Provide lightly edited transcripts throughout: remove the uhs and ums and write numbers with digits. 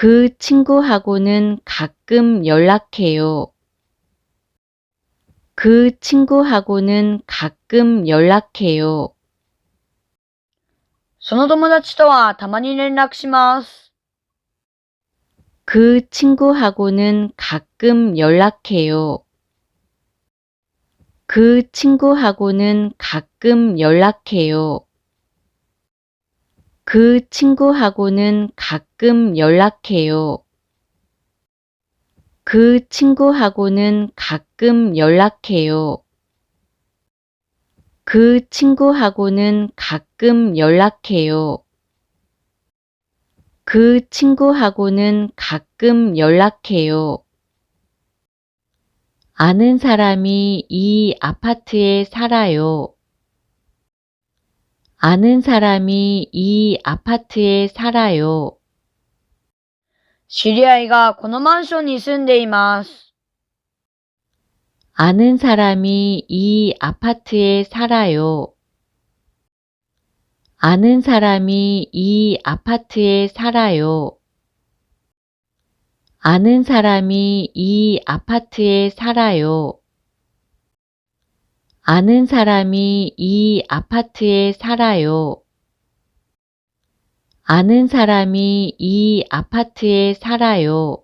그 친구하고는 가끔 연락해요. 그 친구하고는 가끔 연락해요. その友達とはたまに連絡します。그 친구하고는 가끔 연락해요. 그 친구하고는 가끔 연락해요. 그 친구하고는 가끔 연락해요. 그 친구하고는 가끔 연락해요. 그 친구하고는 가끔 연락해요. 그 친구하고는 가끔 연락해요. 아는 사람이 이 아파트에 살아요. 아는 사람이 이 아파트에 살아요. 知り合いがこのマンションに住んでいます。 아는 사람이 이 아파트에 살아요. 아는 사람이 이 아파트에 살아요. 아는 사람이 이 아파트에 살아요. 아는 사람이 이 아파트에 살아요. 아는 사람이 이 아파트에 살아요.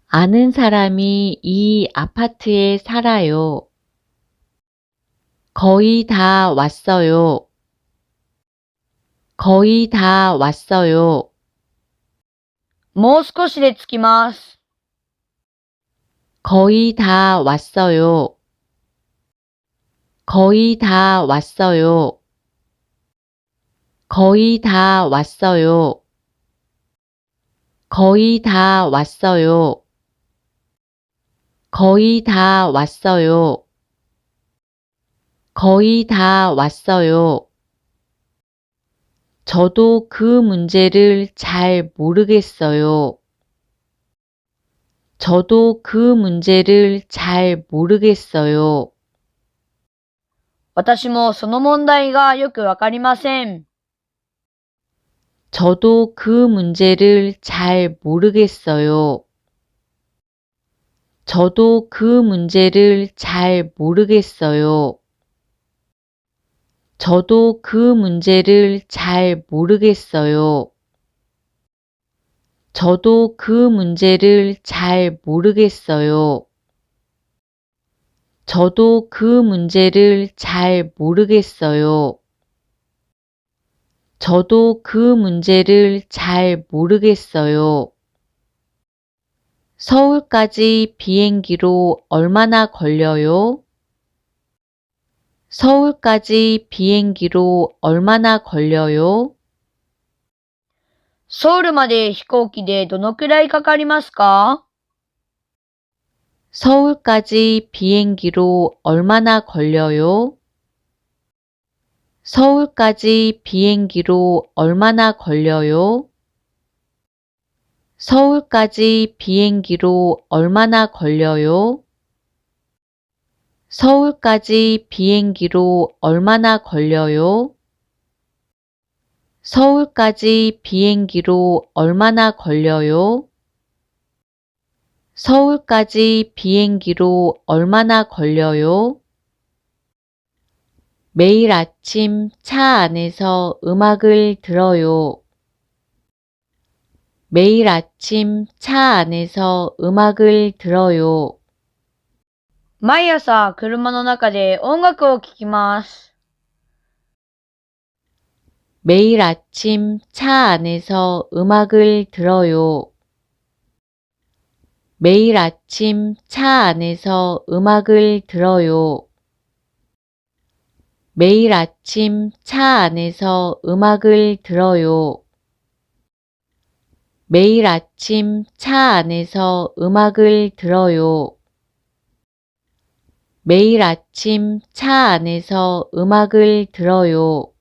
아는 사람이 이 아파트에 살아요. 거의 다 왔어요. 거의 다 왔어요. もう少しで着きます。 거의 다 왔어요. 거의 다 왔어요. 거의 다 왔어요. 거의 다 왔어요. 거의 다 왔어요. 거의 다 왔어요. 저도 그 문제를 잘 모르겠어요. 저도 그 문제를 잘 모르겠어요. 私もその問題がよくわかりません。 저도 그 문제를 잘 모르겠어요. 저도 그 문제를 잘 모르겠어요. 저도 그 문제를 잘 모르겠어요. 저도 그 문제를 잘 모르겠어요. 저도 그 문제를 잘 모르겠어요. 저도 그 문제를 잘 모르겠어요. 서울까지 비행기로 얼마나 걸려요? 서울까지 비행기로 얼마나 걸려요? ソウルまで飛行機でどのくらいかかりますか？ 서울까지 비행기로 얼마나 걸려요? 서울까지 비행기로 얼마나 걸려요? 서울까지 비행기로 얼마나 걸려요? 서울까지 비행기로 얼마나 걸려요? 서울까지 비행기로 얼마나 걸려요? 서울까지 비행기로 얼마나 걸려요? 매일 아침 차 안에서 음악을 들어요. 매일 아침 차 안에서 음악을 들어요. 毎朝車の中で音楽を聴きます。 매일 아침 차 안에서 음악을 들어요. 매일 아침 차 안에서 음악을 들어요. 매일 아침 차 안에서 음악을 들어요. 매일 아침 차 안에서 음악을 들어요. 매일 아침 차 안에서 음악을 들어요.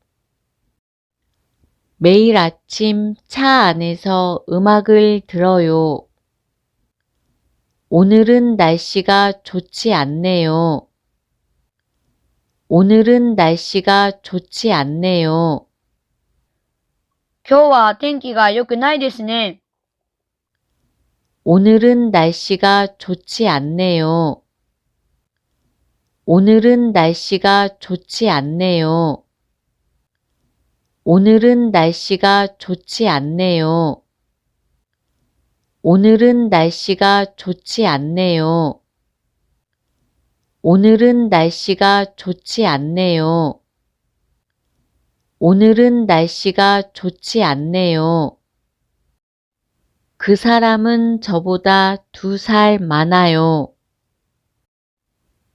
매일 아침 차 안에서 음악을 들어요. 오늘은 날씨가 좋지 않네요. 오늘은 날씨가 좋지 않네요. 今日は天気が良くないですね。 오늘은 날씨가 좋지 않네요. 오늘은 날씨가 좋지 않네요. 오늘은 날씨가 좋지 않네요. 오늘은 날씨가 좋지 않네요. 오늘은 날씨가 좋지 않네요. 오늘은 날씨가 좋지 않네요. 그 사람은 저보다 2살 많아요.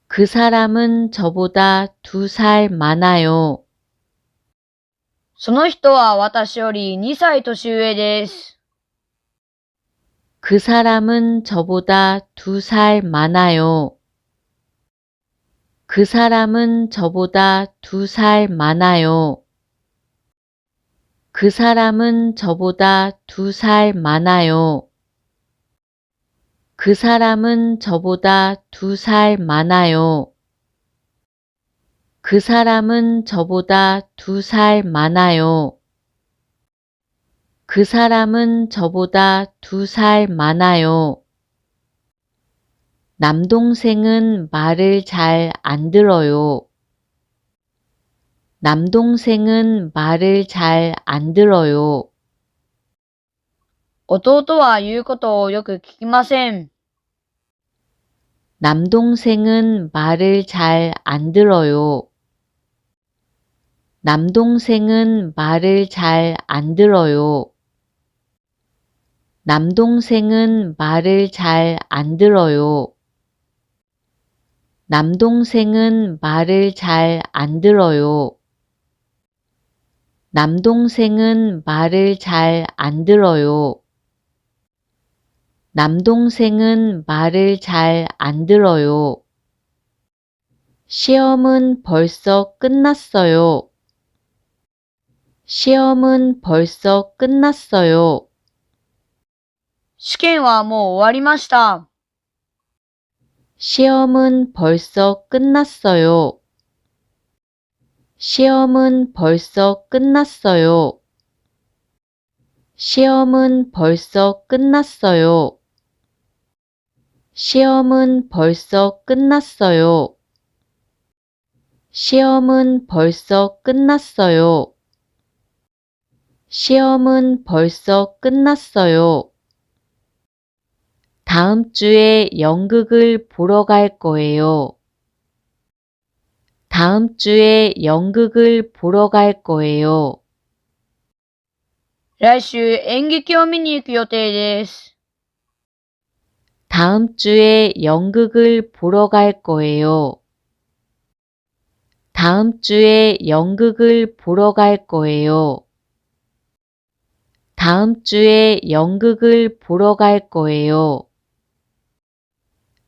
그 사람은 저보다 2살 많아요. その人は私より2歳年上です。 그 사람은 저보다 2살 많아요. 그 사람은 저보다 2살 많아요. 그 사람은 저보다 2살 많아요. 그 사람은 저보다 2살 많아요. 그 사람은 저보다 2살 많아요. 그 사람은 저보다 2살 많아요. 남동생은 말을 잘 안 들어요. 남동생은 말을 잘 안 들어요. 弟は言うことをよく聞きません。 남동생은 말을 잘 안 들어요. 남동생은 말을 잘 안 들어요. 남동생은 말을 잘 안 들어요. 남동생은 말을 잘 안 들어요. 남동생은 말을 잘 안 들어요. 남동생은 말을 잘 안 들어요. 시험은 벌써 끝났어요. 시험은 벌써 끝났어요. 試験はもう終わりました。 시험은 벌써 끝났어요. 시험은 벌써 끝났어요. 시험은 벌써 끝났어요. 시험은 벌써 끝났어요. 시험은 벌써 끝났어요. 시험은 벌써 끝났어요. 다음 주에 연극을 보러 갈 거예요. 다음 주에 연극을 보러 갈 거예요. 来週演劇を見に行く予定です。 다음 주에 연극을 보러 갈 거예요. 다음 주에 연극을 보러 갈 거예요. 다음 주에 연극을 보러 갈 거예요.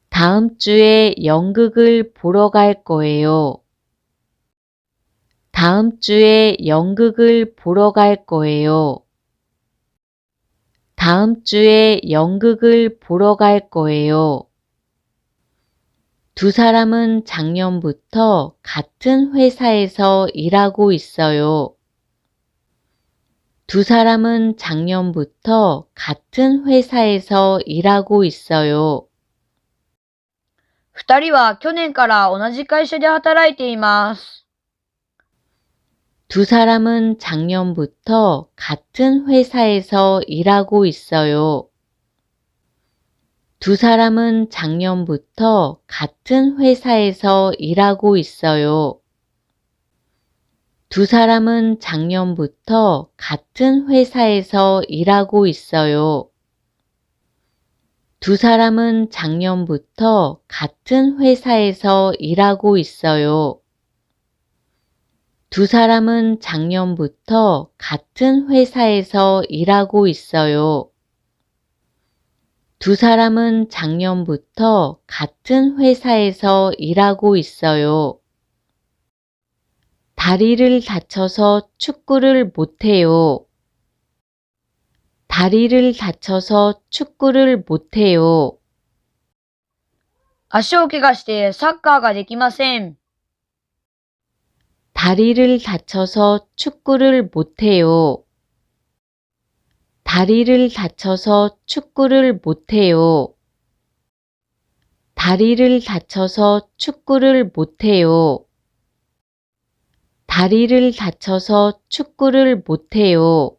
다음 주에 연극을 보러 갈 거예요. 다음 주에 연극을 보러 갈 거예요. 다음 주에 연극을 보러 갈 거예요. 두 사람은 작년부터 같은 회사에서 일하고 있어요. 두 사람은 작년부터 같은 회사에서 일하고 있어요. 二人は去年から同じ会社で働いています。 두 사람은 작년부터 같은 회사에서 일하고 있어요. 두 사람은 작년부터 같은 회사에서 일하고 있어요. 두 사람은 작년부터 같은 회사에서 일하고 있어요. 두 사람은 작년부터 같은 회사에서 일하고 있어요. 두 사람은 작년부터 같은 회사에서 일하고 있어요. 두 사람은 작년부터 같은 회사에서 일하고 있어요. 다리를 다쳐서 축구를 못해요. 다리를 다쳐서 축구를 못해요. 足を怪我してサッカーができません。 다리를 다쳐서 축구를 못해요. 다리를 다쳐서 축구를 못해요. 다리를 다쳐서 축구를 못해요. 다리를 다쳐서 축구를 못해요.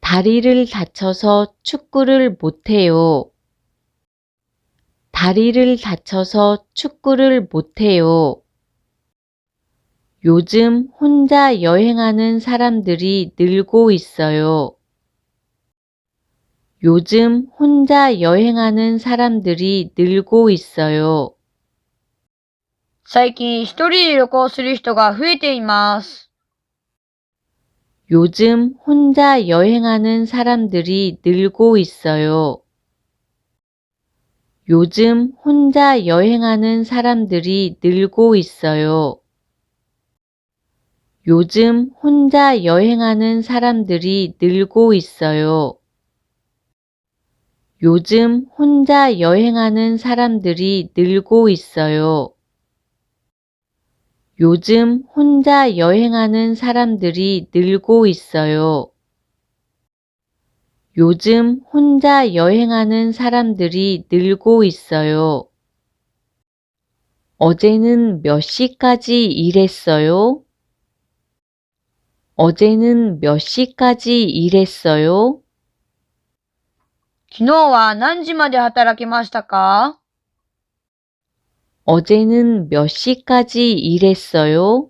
다리를 다쳐서 축구를 못해요. 다리를 다쳐서 축구를 못해요. 요즘 혼자 여행하는 사람들이 늘고 있어요. 요즘 혼자 여행하는 사람들이 늘고 있어요. 最近一人で旅行する人が増えています。 요즘 혼자 여행하는 사람들이 늘고 있어요. 요즘 혼자 여행하는 사람들이 늘고 있어요. 요즘 혼자 여행하는 사람들이 늘고 있어요. 요즘 혼자 여행하는 사람들이 늘고 있어요. 요즘 혼자 여행하는 사람들이 늘고 있어요. 요즘 혼자 여행하는 사람들이 늘고 있어요. 어제는 몇 시까지 일했어요? 어제는 몇 시까지 일했어요? 昨日は何時まで働きましたか？ 어제는 몇 시까지 일했어요?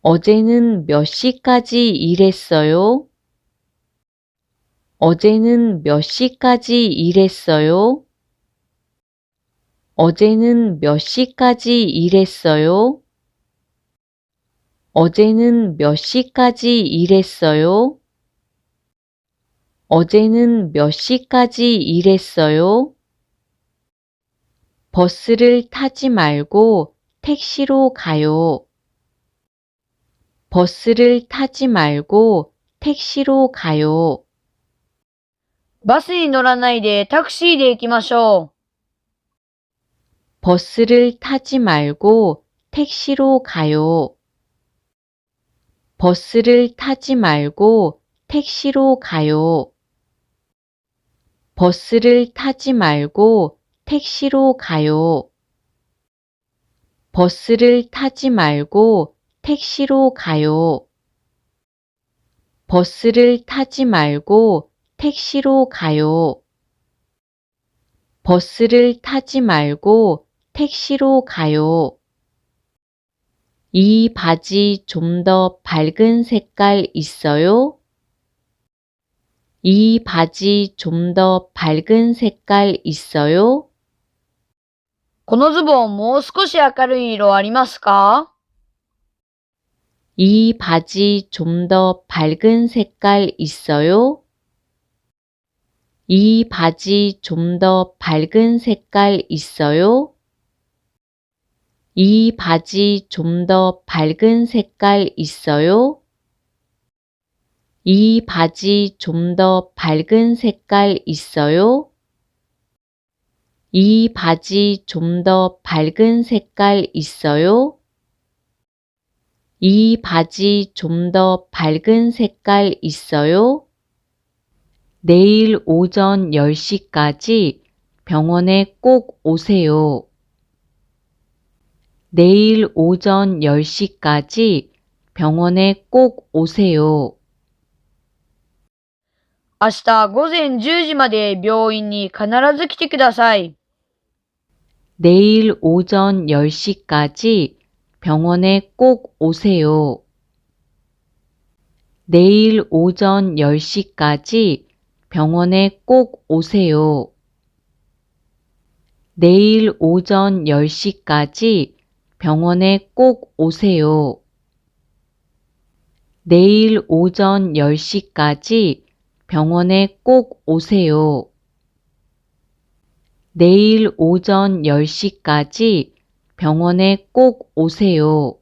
어제는 몇 시까지 일했어요? 어제는 몇 시까지 일했어요? 어제는 몇 시까지 일했어요? 어제는 몇 시까지 일했어요? 어제는 몇 시까지 일했어요? 버스를 타지 말고 택시로 가요. 버스를 타지 말고 택시로 가요. バスに乗らないでタクシーで行きましょう。 버스를 타지 말고 택시로 가요. 버스를 타지 말고 택시로 가요. 버스를 타지 말고 택시로 가요. 버스를 타지 말고 택시로 가요. 버스를 타지 말고 택시로 가요. 버스를 타지 말고 택시로 가요. 이 바지 좀 더 밝은 색깔 있어요? 이 바지 좀 더 밝은 색깔 있어요? このズボンもう少し明るい色ありますか？ 이 바지 좀 더 밝은 색깔 있어요? 이 바지 좀 더 밝은 색깔 있어요? 이 바지 좀 더 밝은 색깔 있어요? 이 바지 좀 더 밝은 색깔 있어요? 이 바지 좀 더 밝은 색깔 있어요? 이 바지 좀 더 밝은 색깔 있어요? 내일 오전 10시까지 병원에 꼭 오세요. 내일 오전 10시까지 병원에 꼭 오세요. 明日午前10時まで病院に必ず来てください。 내일 오전 10시까지 병원에 꼭 오세요. 내일 오전 10시까지 병원에 꼭 오세요. 내일 오전 10시까지 병원에 꼭 오세요. 내일 오전 10시까지 병원에 꼭 오세요. 내일 오전 10시까지 병원에 꼭 오세요.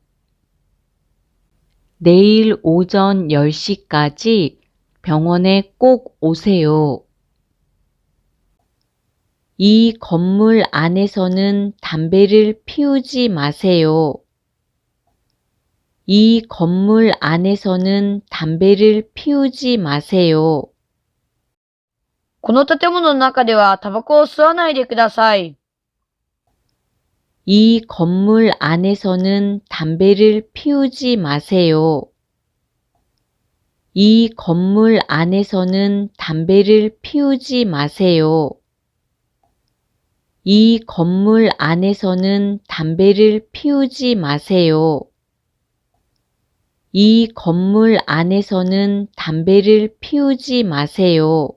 내일 오전 10시까지 병원에 꼭 오세요. 이 건물 안에서는 담배를 피우지 마세요. 이 건물 안에서는 담배를 피우지 마세요. この建物の中ではタバコを吸わないでください。 이 건물 안에서는 담배를 피우지 마세요. 이 건물 안에서는 담배를 피우지 마세요. 이 건물 안에서는 담배를 피우지 마세요. 이 건물 안에서는 담배를 피우지 마세요.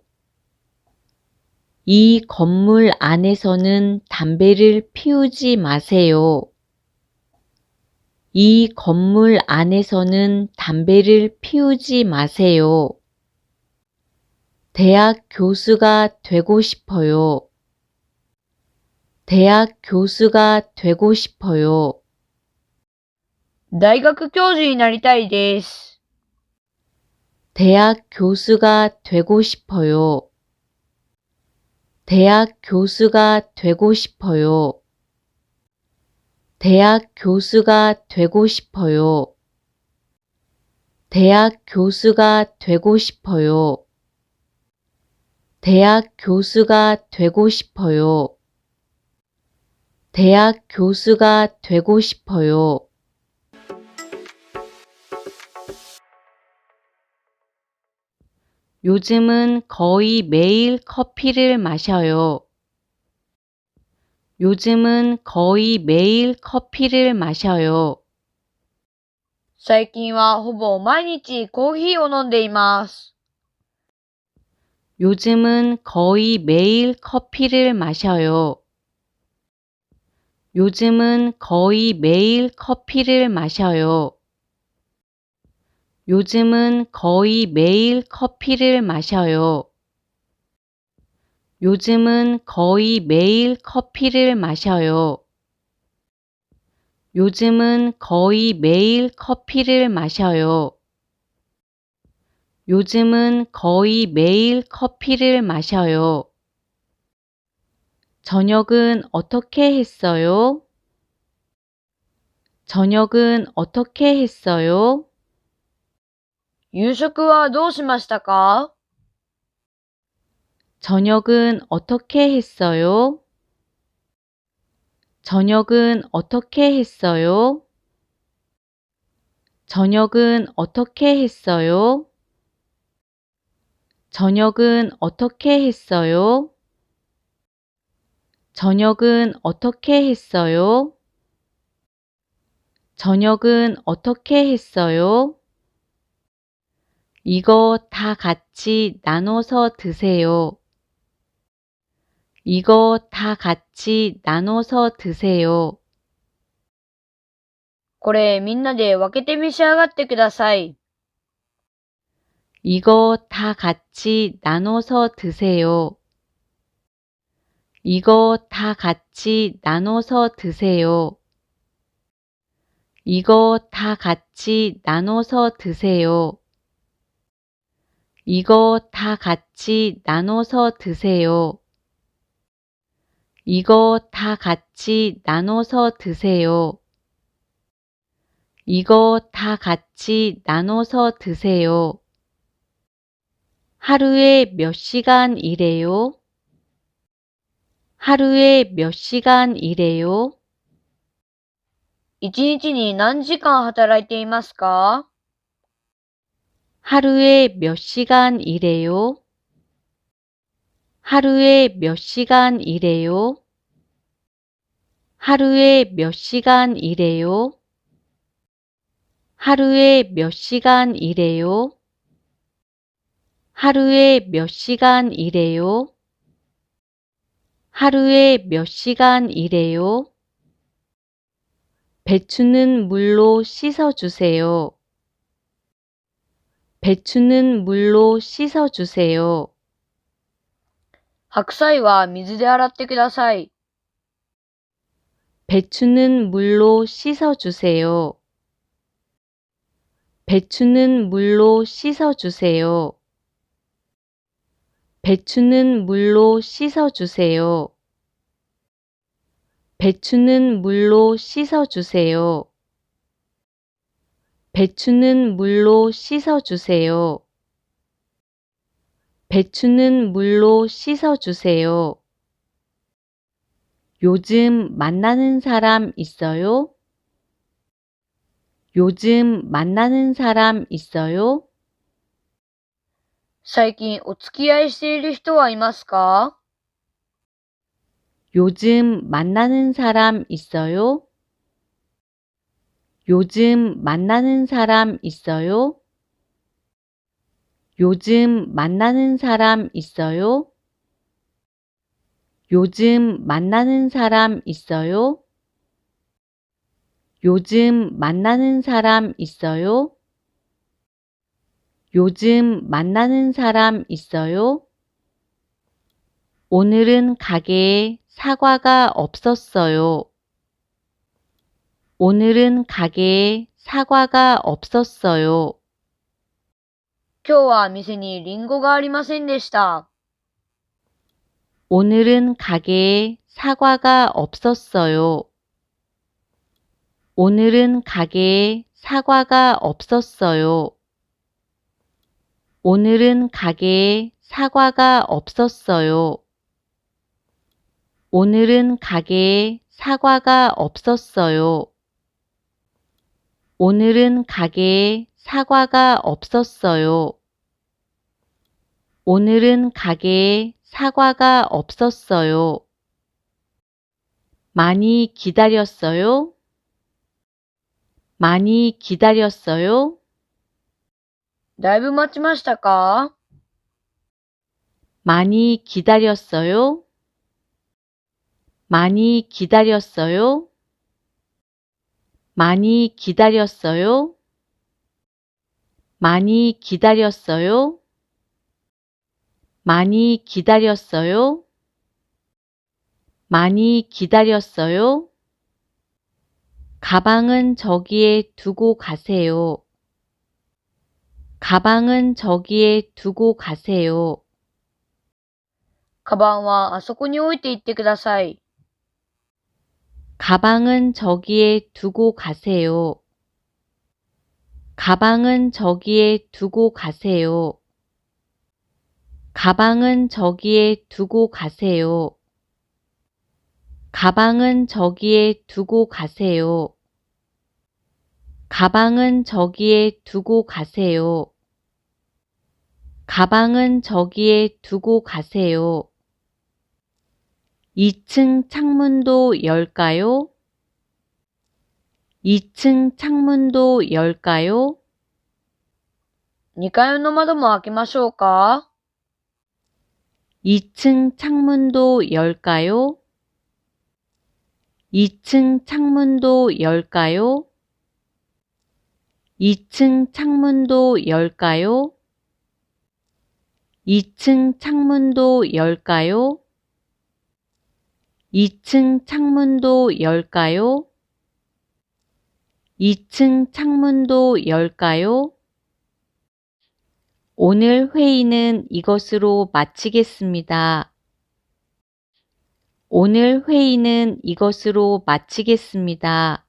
이 건물 안에서는 담배를 피우지 마세요. 이 건물 안에서는 담배를 피우지 마세요. 대학 교수가 되고 싶어요. 대학 교수가 되고 싶어요. 大学教授になりたいです。 대학 교수가 되고 싶어요. 대학 교수가 되고 싶어요. 대학 교수가 되고 싶어요. 대학 교수가 되고 싶어요. 대학 교수가 되고 싶어요. 대학 교수가 되고 싶어요. 요즘은 거의 매일 커피를 마셔요. 요즘은 거의 매일 커피를 마셔요. 最近はほぼ毎日コーヒーを飲んでいます。 요즘은 거의 매일 커피를 마셔요. 요즘은 거의 매일 커피를 마셔요. 요즘은 거의 매일 커피를 마셔요. 요즘은 거의 매일 커피를 마셔요. 요즘은 거의 매일 커피를 마셔요. 요즘은 거의 매일 커피를 마셔요. 저녁은 어떻게 했어요? 저녁은 어떻게 했어요? 夕食はどうしましたか？ 저녁은 어떻게 했어요? 저녁은 어떻게 했어요? 저녁은 어떻게 했어요? 저녁은 어떻게 했어요? 저녁은 어떻게 했어요? 저녁은 어떻게 했어요? 이거 다 같이 나눠서 드세요. 이거 다 같이 나눠서 드세요. これみんなで分けて召し上がってください。 이거 다 같이 나눠서 드세요. 이거 다 같이 나눠서 드세요. 이거 다 같이 나눠서 드세요. 이거 다 같이 나눠서 드세요. 이거 다 같이 나눠서 드세요. 이거 다 같이 나눠서 드세요. 하루에 몇 시간 일해요? 하루에 몇 시간 일해요? 一日に何時間働いていますか？ 하루에 몇 시간 일해요? 하루에 몇 시간 일해요? 하루에 몇 시간 일해요? 하루에 몇 시간 일해요? 하루에 몇 시간 일해요? 하루에 몇 시간 일해요? 배추는 물로 씻어주세요. 배추는 물로 씻어주세요. 白菜は水で洗ってください。 배추는 물로 씻어주세요. 배추는 물로 씻어주세요. 배추는 물로 씻어주세요. 배추는 물로 씻어주세요. 배추는 물로 씻어주세요. 배추는 물로 씻어주세요. 요즘 만나는 사람 있어요? 요즘 만나는 사람 있어요? 最近お付き合いしている人はいますか？ 요즘 만나는 사람 있어요? 요즘 만나는 사람 있어요? 요즘 만나는 사람 있어요? 요즘 만나는 사람 있어요? 요즘 만나는 사람 있어요? 요즘 만나는 사람 있어요? 오늘은 가게에 사과가 없었어요. 오늘은 가게에 사과가 없었어요. 今日は店にリンゴがありませんでした。 오늘은 가게에 사과가 없었어요. 오늘은 가게에 사과가 없었어요. 오늘은 가게에 사과가 없었어요. 오늘은 가게에 사과가 없었어요. 오늘은 가게에 사과가 없었어요. 오늘은 가게에 사과가 없었어요. 많이 기다렸어요? 많이 기다렸어요? だいぶ待ちましたか？ 많이 기다렸어요? 많이 기다렸어요? 많이 기다렸어요? 많이 기다렸어요? 많이 기다렸어요? 많이 기다렸어요? 가방은 저기에 두고 가세요. 가방은 저기에 두고 가세요. カバンはあそこに置いていってください。 가방은 저기에 두고 가세요. 가방은 저기에 두고 가세요. 가방은 저기에 두고 가세요. 가방은 저기에 두고 가세요. 가방은 저기에 두고 가세요. 가방은 저기에 두고 가세요. 2층 창문도 열까요? 2층 창문도 열까요? 2階の窓も開けましょうか？ 2층 창문도 열까요? 2층 창문도 열까요? 2층 창문도 열까요? 2층 창문도 열까요? 2층 창문도 열까요? 2층 창문도 열까요? 오늘 회의는 이것으로 마치겠습니다. 오늘 회의는 이것으로 마치겠습니다.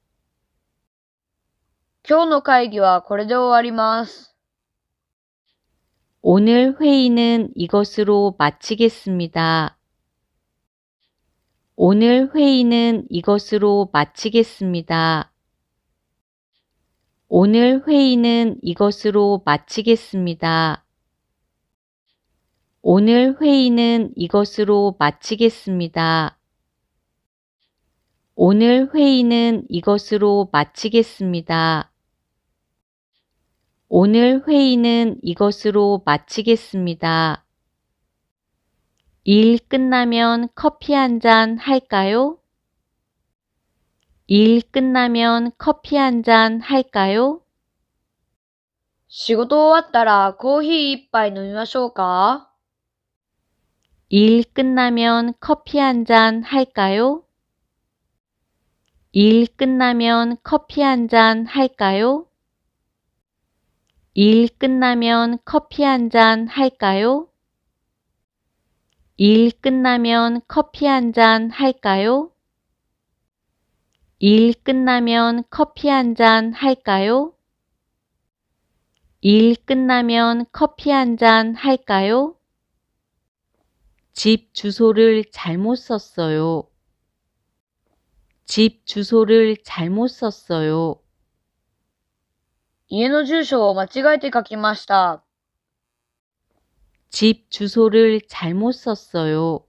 今日の会議はこれで終わります。 오늘 회의는 이것으로 마치겠습니다. 오늘 회의는 이것으로 마치겠습니다. 오늘 회의는 이것으로 마치겠습니다. 오늘 회의는 이것으로 마치겠습니다. 오늘 회의는 이것으로 마치겠습니다. 오늘 회의는 이것으로 마치겠습니다. 일 끝나면 커피 한 잔 할까요? 일 끝나면 커피 한 잔 할까요? 仕事終わったらコーヒー一杯飲みましょうか？ 일 끝나면 커피 한 잔 할까요? 일 끝나면 커피 한 잔 할까요? 일 끝나면 커피 한 잔 할까요? 일 끝나면 커피 한 잔 할까요? 일 끝나면 커피 한 잔 할까요? 일 끝나면 커피 한 잔 할까요? 집 주소를 잘못 썼어요. 집 주소를 잘못 썼어요. 家の住所を間違えて書きました。 집 주소를 잘못 썼어요.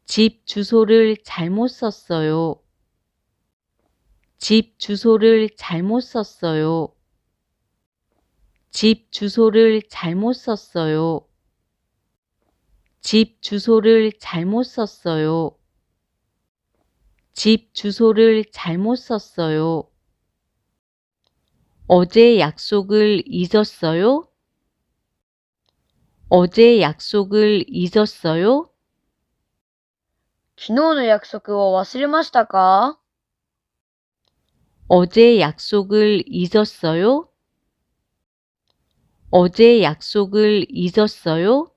집 주소를 잘못 썼어요. 집 주소를 잘못 썼어요. 집 주소를 잘못 썼어요. 집 주소를 잘못 썼어요. 집 주소를 잘못 썼어요. 어제 약속을 잊었어요? 어제 약속을 잊었어요? 昨日の約束を忘れましたか？ 어제 약속을 잊었어요? 어제 약속을 잊었어요?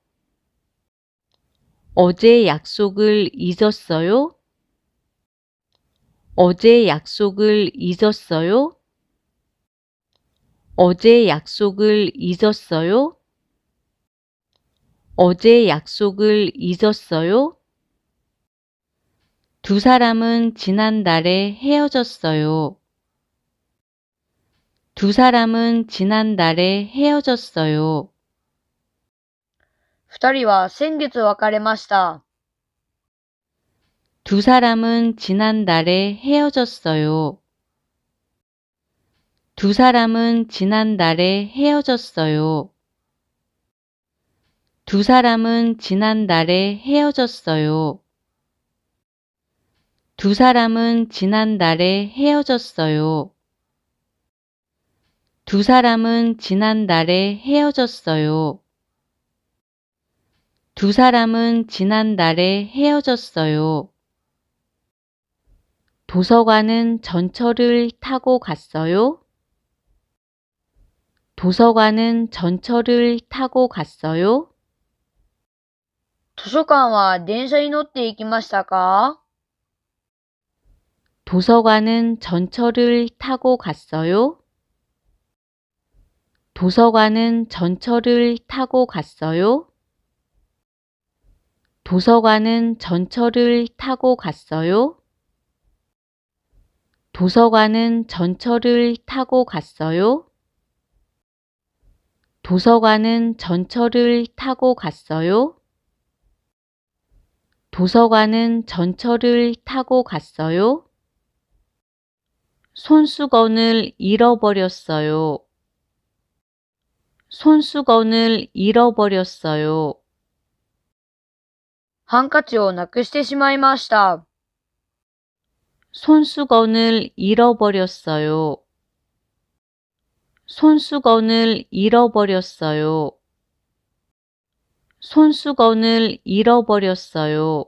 어제 약속을 잊었어요? 어제 약속을 잊었어요? 어제 약속을 잊었어요? 어제 약속을 잊었어요? 두 사람은 지난달에 헤어졌어요. 두 사람은 지난달에 헤어졌어요. 二人は先月別れました。 두 사람은 지난달에 헤어졌어요. 두 사람은 지난달에 헤어졌어요. 두 사람은 지난달에 헤어졌어요. 두 사람은 지난달에 헤어졌어요. 두 사람은 지난달에 헤어졌어요. 두 사람은 지난달에 헤어졌어요. 도서관은 전철을 타고 갔어요? 도서관은 전철을 타고 갔어요? 図書館は電車に乗って行きましたか？ 도서관은 전철을 타고 갔어요? 도서관은 전철을 타고 갔어요? 도서관은 전철을 타고 갔어요? 도서관은 전철을 타고 갔어요? 도서관은 전철을 타고 갔어요? 도서관은 전철을 타고 갔어요? 손수건을 잃어버렸어요. 손수건을 잃어버렸어요. ハンカチをなくしてしまいました。 손수건을 잃어버렸어요. 손수건을 잃어버렸어요. 손수건을 잃어버렸어요.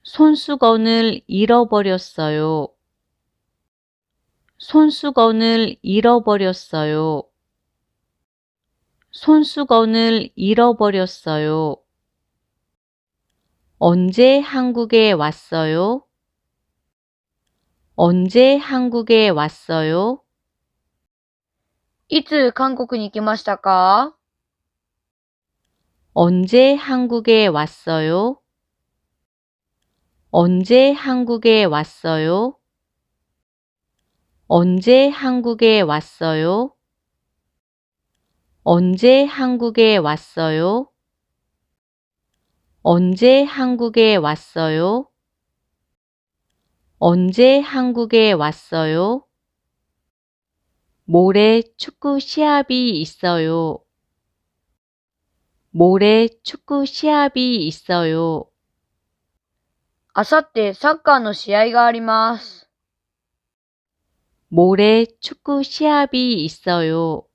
손수건을 잃어버렸어요. 손수건을 잃어버렸어요. 손수건을 잃어버렸어요. 언제 한국에 왔어요? 언제 한국에 왔어요? いつ韓国に行きましたか？ 언제 한국에 왔어요? 언제 한국에 왔어요? 언제 한국에 왔어요? 언제 한국에 왔어요? 언제 한국에 왔어요? 언제 한국에 왔어요? 모레 축구 시합이 있어요. 모레 축구 시합이 있어요. あさってサッカーの試合があります。 모레 축구 시합이 있어요.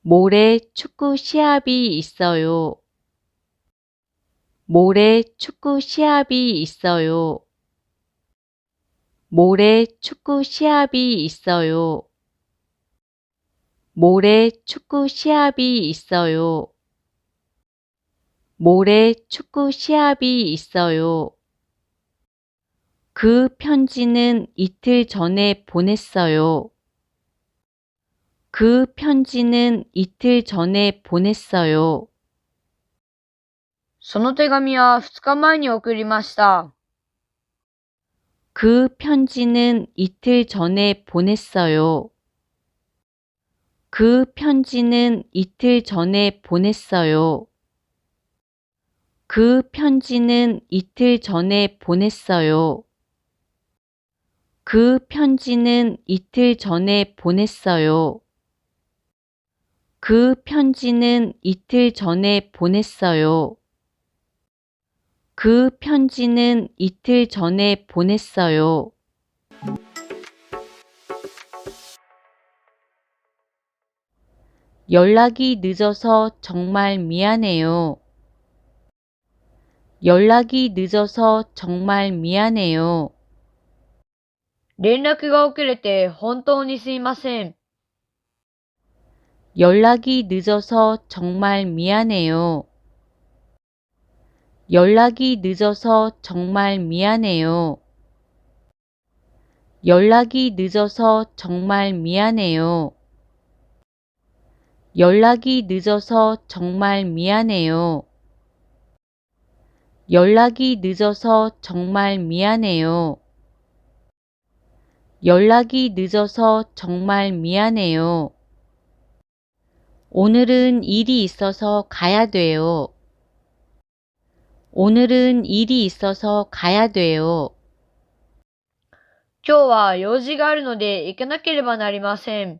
모레 축구 시합이 있어요. 모레 축구 시합이 있어요. 모레 축구 시합이 있어요. 모레 축구 시합이 있어요. 모레 축구 시합이 있어요. 그 편지는 이틀 전에 보냈어요. 그 편지는 이틀 전에 보냈어요. その手紙は2日前に送りました。 그 편지는 이틀 전에 보냈어요. 그 편지는 이틀 전에 보냈어요. 그 편지는 이틀 전에 보냈어요. 그 편지는 이틀 전에 보냈어요. 그 편지는 이틀 전에 보냈어요. 그 편지는 이틀 전에 보냈어요. 연락이 늦어서 정말 미안해요. 연락이 늦어서 정말 미안해요. 連絡が遅れて本当にすいません。 연락이 늦어서 정말 미안해요. 연락이 늦어서 정말 미안해요. 연락이 늦어서 정말 미안해요. 연락이 늦어서 정말 미안해요. 연락이 늦어서 정말 미안해요. 연락이 늦어서 정말 미안해요. 오늘은 일이 있어서 가야 돼요. 오늘은 일이 있어서 가야 돼요. 今日は用事があるので行かなければなりません。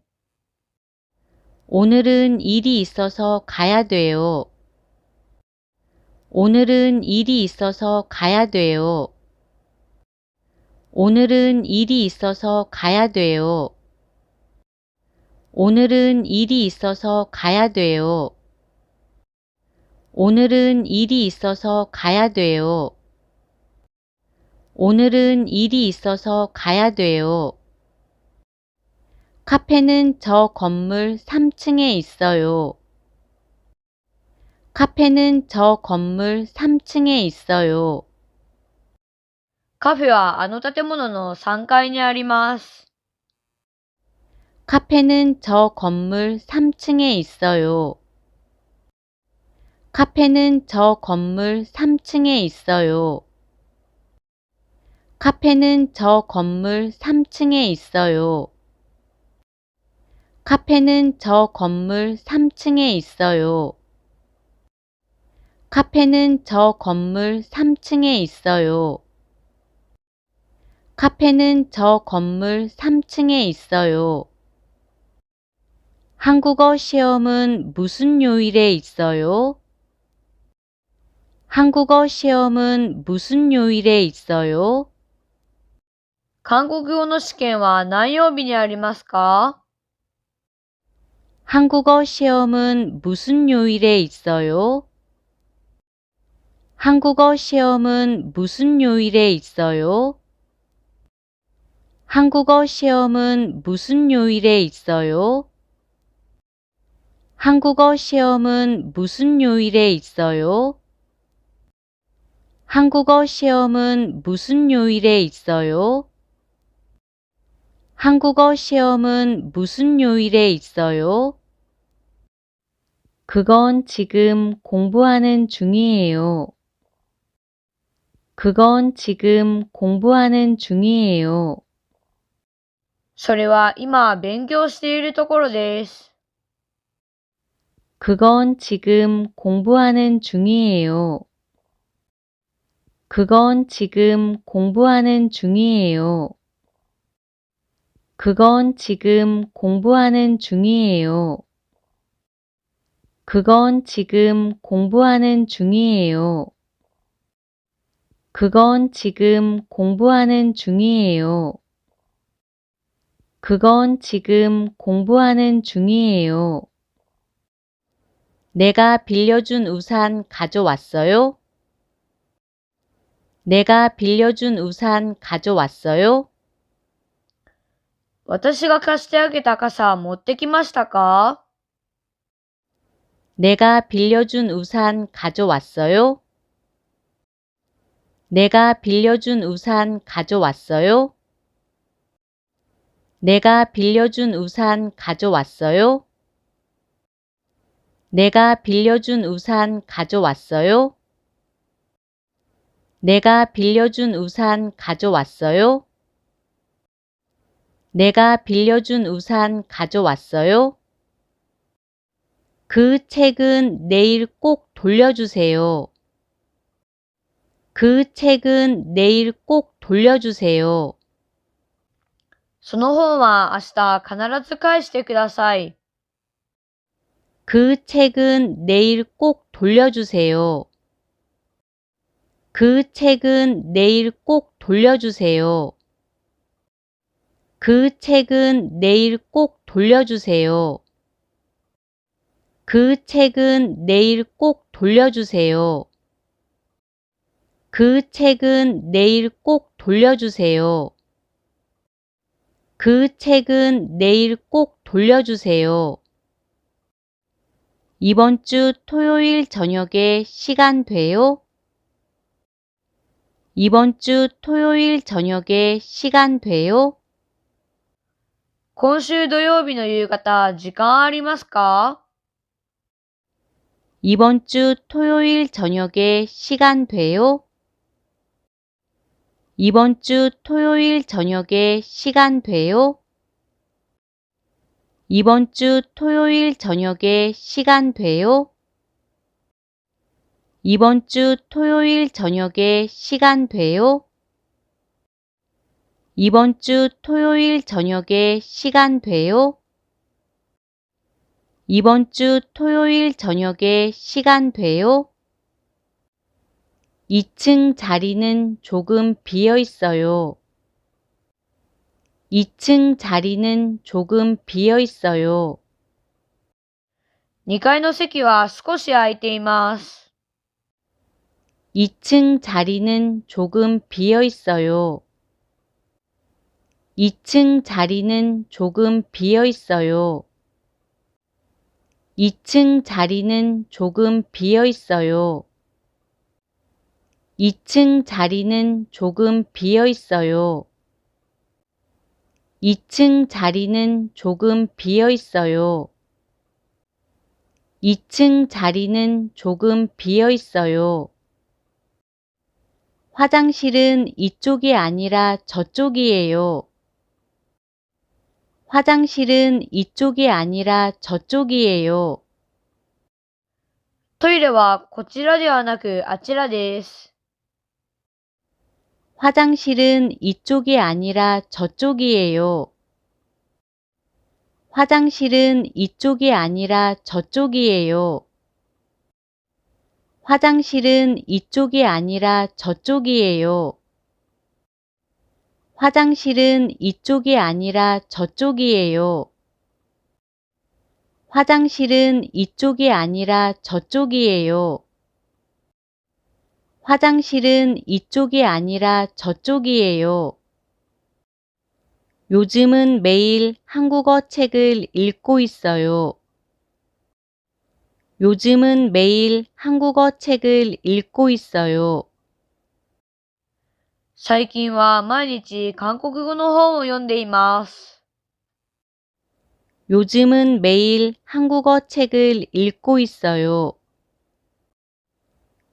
오늘은 일이 있어서 가야 돼요. 오늘은 일이 있어서 가야 돼요. 오늘은 일이 있어서 가야 돼요. 오늘은 일이 있어서 가야 돼요. 오늘은 일이 있어서 가야 돼요. 오늘은 일이 있어서 가야 돼요. 카페는 저 건물 3층에 있어요. 카페는 저 건물 3층에 있어요. カフェはあの建物の3階にあります。 카페는 저 건물 3층에 있어요. 카페는 저 건물 3층에 있어요. 카페는 저 건물 3층에 있어요. 카페는 저 건물 3층에 있어요. 카페는 저 건물 3층에 있어요. 카페는 저 건물 3층에 있어요. 한국어 시험은 무슨 요일에 있어요? 한국어 시험은 무슨 요일에 있어요? 韓国語の試験は何曜日にありますか？ 한국어 시험은 무슨 요일에 있어요? 한국어 시험은 무슨 요일에 있어요? 한국어 시험은 무슨 요일에 있어요? 한국어 시험은 무슨 요일에 있어요? 한국어 시험은 무슨 요일에 있어요? 한국어 시험은 무슨 요일에 있어요? 그건 지금 공부하는 중이에요. 그건 지금 공부하는 중이에요. それは今勉強しているところです。 그건 지금 공부하는 중이에요. 그건 지금 공부하는 중이에요. 그건 지금 공부하는 중이에요. 그건 지금 공부하는 중이에요. 그건 지금 공부하는 중이에요. 그건 지금 공부하는 중이에요. 내가 빌려준 우산 가져왔어요? 내가 빌려준 우산 가져왔어요? 私が貸してあげた傘持ってきましたか？ 내가 빌려준 우산 가져왔어요? 내가 빌려준 우산 가져왔어요? 내가 빌려준 우산 가져왔어요? 내가 빌려준 우산 가져왔어요? 내가 빌려준 우산 가져왔어요? 내가 빌려준 우산 가져왔어요? 그 책은 내일 꼭 돌려주세요. 그 책은 내일 꼭 돌려주세요. その本は明日必ず返してください。 그 책은 내일 꼭 돌려주세요. 그 책은 내일 꼭 돌려주세요. 그 책은 내일 꼭 돌려주세요. 그 책은 내일 꼭 돌려주세요. 그 책은 내일 꼭 돌려주세요. 그 책은 내일 꼭 돌려주세요. 이번 주 토요일 저녁에 시간 돼요? 이번 주 토요일 저녁에 시간 돼요? 今週土曜日の夕方、時間ありますか？ 이번 주 토요일 저녁에 시간 돼요? 이번 주 토요일 저녁에 시간 돼요? 이번 주 토요일 저녁에 시간 돼요? 이번 주 토요일 저녁에 시간 돼요? 이번 주 토요일 저녁에 시간 돼요? 이번 주 토요일 저녁에 시간 돼요? 2층 자리는 조금 비어 있어요. 2층 자리는 조금 비어 있어요. 2階の席は少し空いています。 2층 자리는 조금 비어 있어요. 2층 자리는 조금 비어 있어요. 2층 자리는 조금 비어 있어요. 2층 자리는 조금 비어 있어요. 2층 자리는 조금 비어 있어요. 2층 자리는 조금 비어 있어요. 화장실은 이쪽이 아니라 저쪽이에요. 화장실은 이쪽이 아니라 저쪽이에요. トイレはこちらではなくあちらです。 화장실은 이쪽이 아니라 저쪽이에요. 화장실은 이쪽이 아니라 저쪽이에요. 화장실은 이쪽이 아니라 저쪽이에요. 화장실은 이쪽이 아니라 저쪽이에요. 화장실은 이쪽이 아니라 저쪽이에요. 화장실은 이쪽이 아니라 저쪽이에요. 요즘은 매일 한국어 책을 읽고 있어요. 요즘은 매일 한국어 책을 읽고 있어요. 最近は毎日韓国語の本を読んでいます。 요즘은 매일 한국어 책을 읽고 있어요.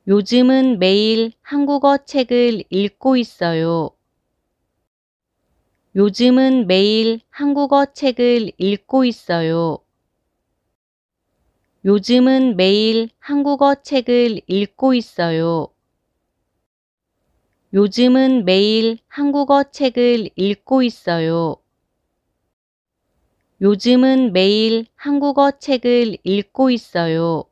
요즘은 매일 한국어 책을 읽고 있어요. 요즘은 매일 한국어 책을 읽고 있어요. 요즘은 매일 한국어 책을 읽고 있어요. 요즘은 매일 한국어 책을 읽고 있어요. 요즘은 매일 한국어 책을 읽고 있어요.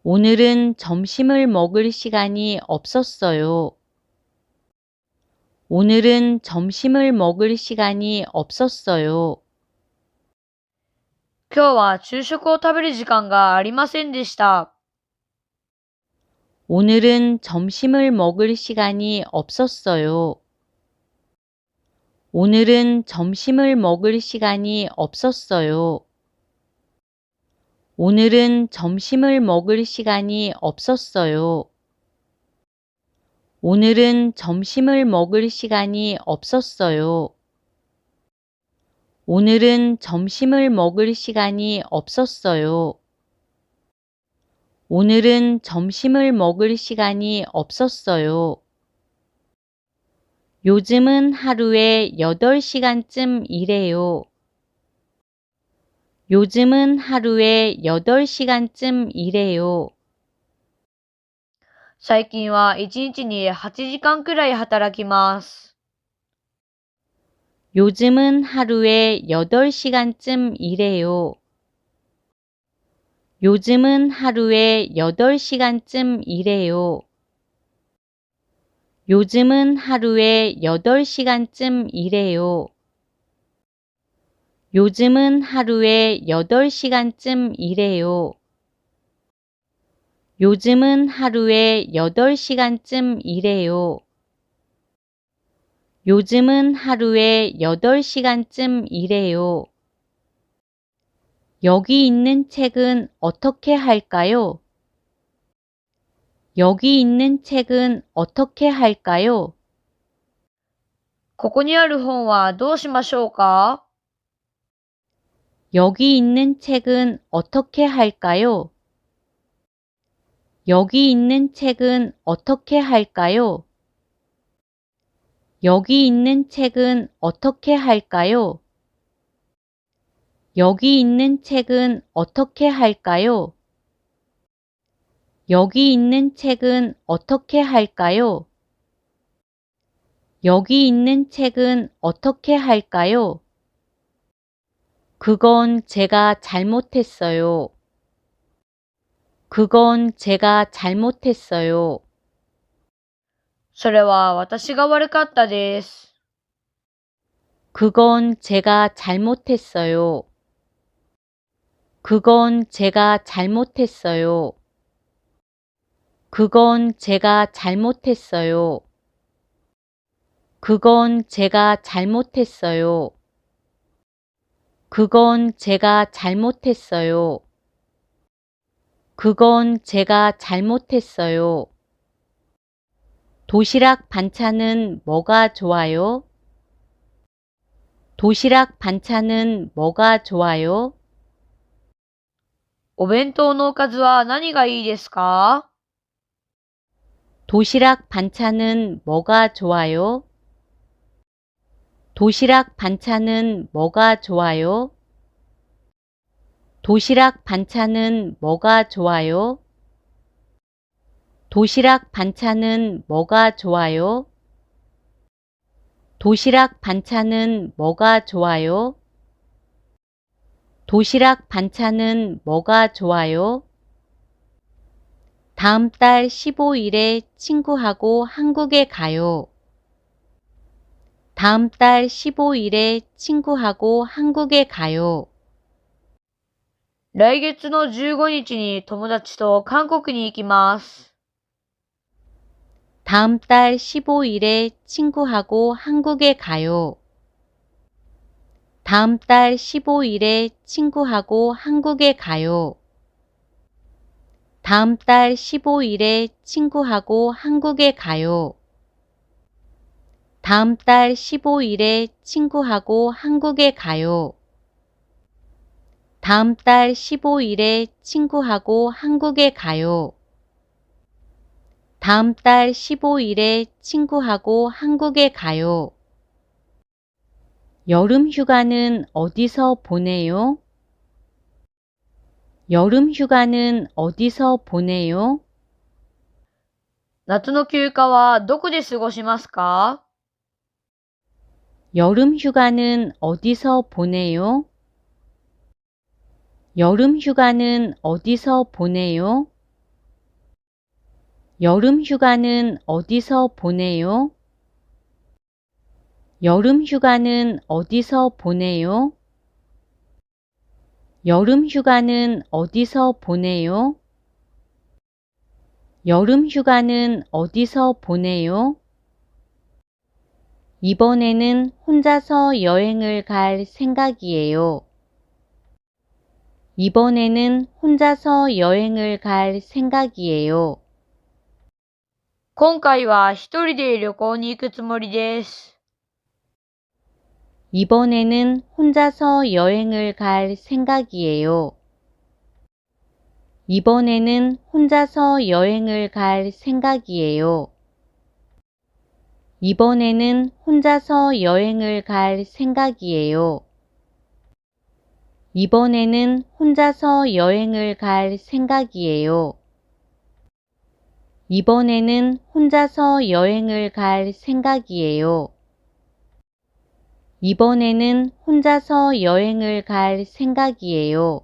오늘은 점심을 먹을 시간이 없었어요. 오늘은 점심을 먹을 시간이 없었어요. 今日は昼食を食べる時間がありませんでした。 오늘은 점심을 먹을 시간이 없었어요. 오늘은 점심을 먹을 시간이 없었어요. 오늘은 점심을 먹을 시간이 없었어요. 오늘은 점심을 먹을 시간이 없었어요. 오늘은 점심을 먹을 시간이 없었어요. 오늘은 점심을 먹을 시간이 없었어요. 요즘은 하루에 8시간쯤 일해요. 요즘은 하루에 8시간쯤 일해요. 最近は1日に8時間くらい働きます。 요즘은 하루에 8시간쯤 일해요. 요즘은 하루에 8시간쯤 일해요. 요즘은 하루에 8시간쯤 일해요. 요즘은 하루에 8시간쯤 일해요. 요즘은 하루에 8시간쯤 일해요. 요즘은 하루에 8시간쯤 일해요. 여기 있는 책은 어떻게 할까요? 여기 있는 책은 어떻게 할까요? ここにある本はどうしましょうか？ 여기 있는 책은 어떻게 할까요? 여기 있는 책은 어떻게 할까요? 여기 있는 책은 어떻게 할까요? 여기 있는 책은 어떻게 할까요? 여기 있는 책은 어떻게 할까요? 여기 있는 책은 어떻게 할까요? 그건 제가 잘못했어요. 그건 제가 잘못했어요. それは私が悪かったです。 그건 제가 잘못했어요. 그건 제가 잘못했어요. 그건 제가 잘못했어요. 그건 제가 잘못했어요. 그건 제가 잘못했어요. 그건 제가 잘못했어요. 도시락 반찬은 뭐가 좋아요? 도시락 반찬은 뭐가 좋아요? お弁当のおかずは何がいいですか？ 도시락 반찬은 뭐가 좋아요? 도시락 반찬은 뭐가 좋아요? 도시락 반찬은 뭐가 좋아요? 도시락 반찬은 뭐가 좋아요? 도시락 반찬은 뭐가 좋아요? 도시락 반찬은 뭐가 좋아요? 다음 달 15일에 친구하고 한국에 가요. 다음 달 15일에 친구하고 한국에 가요. 来月の15日に友達と韓国に行きます。 다음 달 15일에 친구하고 한국에 가요. 다음 달 15일에 친구하고 한국에 가요. 다음 달 15일에 친구하고 한국에 가요. 다음 달 15일에 친구하고 한국에 가요. 다음 달 15일에 친구하고 한국에 가요. 다음 달 15일에 친구하고 한국에 가요. 여름 휴가는 어디서 보내요? 여름 휴가는 어디서 보내요? 夏の休暇はどこで過ごしますか？ 여름 휴가는 어디서 보내요? 여름 휴가는 어디서 보내요? 여름 휴가는 어디서 보내요? 여름 휴가는 어디서 보내요? 여름 휴가는 어디서 보내요? 여름 휴가는 어디서 보내요? 이번에는 혼자서 여행을 갈 생각이에요. 이번에는 혼자서 여행을 갈 생각이에요. 今回は一人で旅行に行くつもりです。 이번에는 혼자서 여행을 갈 생각이에요. 이번에는 혼자서 여행을 갈 생각이에요. 이번에는 혼자서 여행을 갈 생각이에요. 이번에는 혼자서 여행을 갈 생각이에요. 이번에는 혼자서 여행을 갈 생각이에요. 이번에는 혼자서 여행을 갈 생각이에요.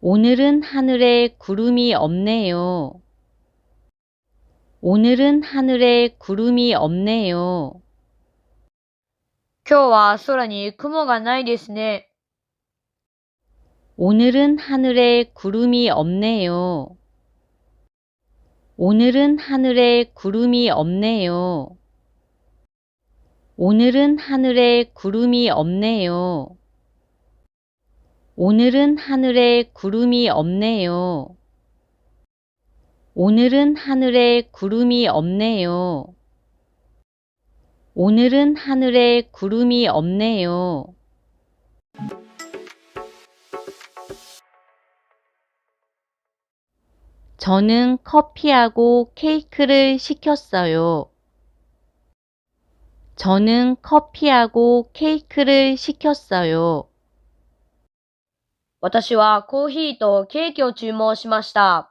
오늘은 하늘에 구름이 없네요. 오늘은 하늘에 구름이 없네요. 今日は空に雲がないですね。 오늘은 하늘에 구름이 없네요. 오늘은 하늘에 구름이 없네요. 오늘은 하늘에 구름이 없네요. 오늘은 하늘에 구름이 없네요. 오늘은 하늘에 구름이 없네요. 오늘은 하늘에 구름이 없네요. 저는 커피하고 케이크를 시켰어요. 저는 커피하고 케이크를 시켰어요. 私はコーヒーとケーキを注文しました。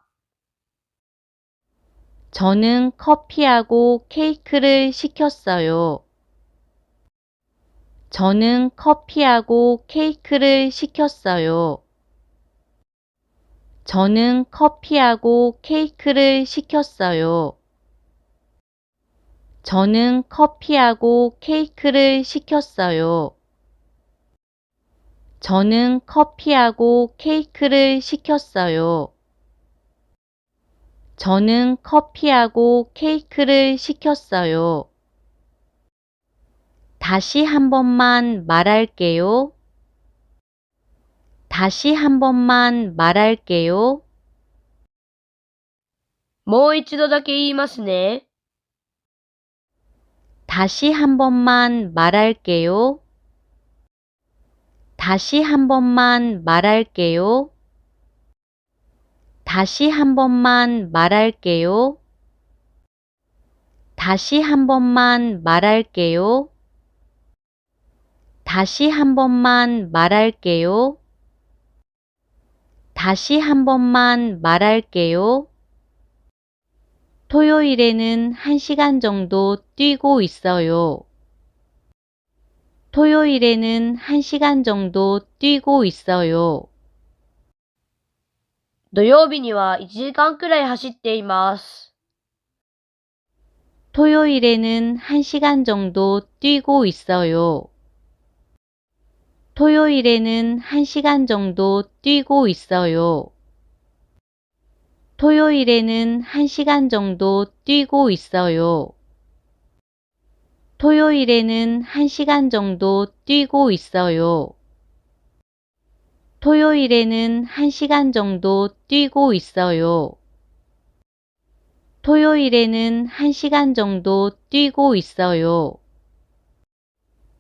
저는 커피하고 케이크를 시켰어요. 저는 커피하고 케이크를 시켰어요. 저는 커피하고 케이크를 시켰어요. 저는 커피하고 케이크를 시켰어요. 저는 커피하고 케이크를 시켰어요. 저는 커피하고 케이크를 시켰어요. 다시 한 번만 말할게요. 다시 한 번만 말할게요. もう一度だけ言いますね。 다시 한 번만 말할게요. 다시 한 번만 말할게요. 다시 한 번만 말할게요. 다시 한 번만 말할게요. 다시 한 번만 말할게요. 다시 한 번만 말할게요. 토요일에는 1시간 정도 뛰고 있어요. 토요일에는 1시간 정도 뛰고 있어요. 土曜日には1時間くらい走っています。 토요일에는 1시간 정도 뛰고 있어요. 토요일에는 1시간 정도 뛰고 있어요. 토요일에는 1시간 정도 뛰고 있어요. 토요일에는 1시간 정도 뛰고 있어요. 토요일에는 1시간 정도 뛰고 있어요. 토요일에는 1시간 정도 뛰고 있어요.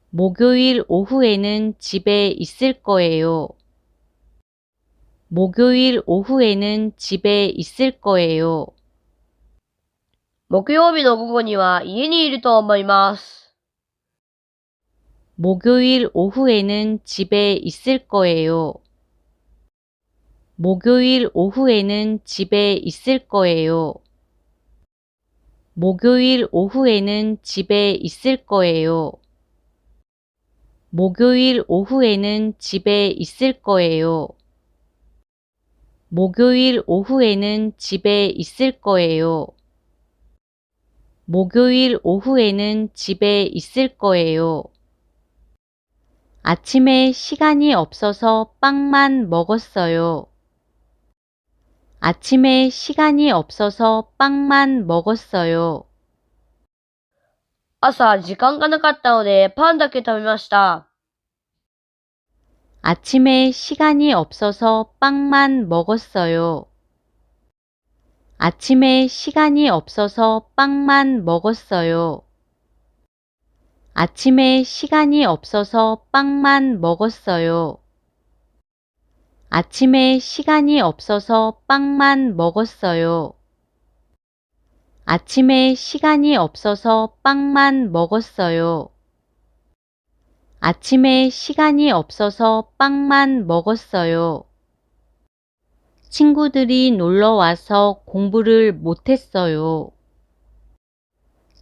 목요일 오후에는 집에 있을 거예요. 목요일 오후에는 집에 있을 거예요. 木曜日の午後には家にいると思います。 목요일 오후에는 집에 있을 거예요. 목요일 오후에는 집에 있을 거예요. 목요일 오후에는 집에 있을 거예요. 목요일 오후에는 집에 있을 거예요. 목요일 오후에는 집에 있을 거예요. 목요일 오후에는 집에 있을 거예요. 아침에 시간이 없어서 빵만 먹었어요. 아침에 시간이 없어서 빵만 먹었어요. 朝時間がなかったのでパンだけ食べました。 아침에 시간이 없어서 빵만 먹었어요. 아침에 시간이 없어서 빵만 먹었어요. 아침에 시간이 없어서 빵만 먹었어요. 아침에 시간이 없어서 빵만 먹었어요. 아침에 시간이 없어서 빵만 먹었어요. 아침에 시간이 없어서 빵만 먹었어요. 친구들이 놀러 와서 공부를 못했어요.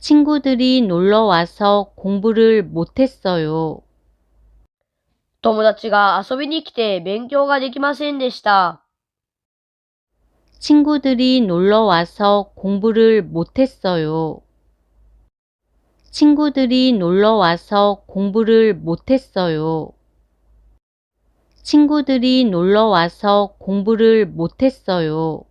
친구들이 놀러 와서 공부를 못했어요. 友達が遊びに来て勉強ができませんでした。 친구들이 놀러 와서 공부를 못했어요. 친구들이 놀러 와서 공부를 못했어요. 친구들이 놀러 와서 공부를 못했어요.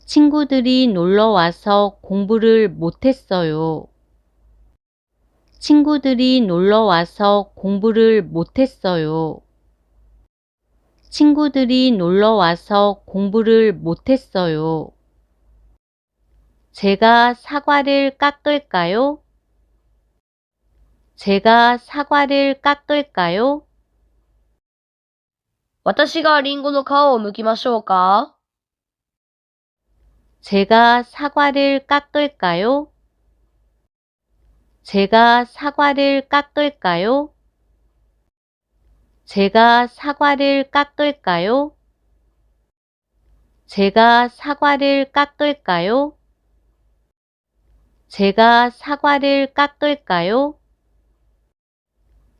친구들이 놀러 와서 공부를 못했어요. 친구들이 놀러 와서 공부를 못했어요. 친구들이 놀러 와서 공부를 못했어요. 제가 사과를 깎을까요? 제가 사과를 깎을까요? 私がリンゴの皮を剥きましょうか？ 제가 사과를 깎을까요? 제가 사과를 깎을까요? 제가 사과를 깎을까요? 제가 사과를 깎을까요? 제가 사과를 깎을까요?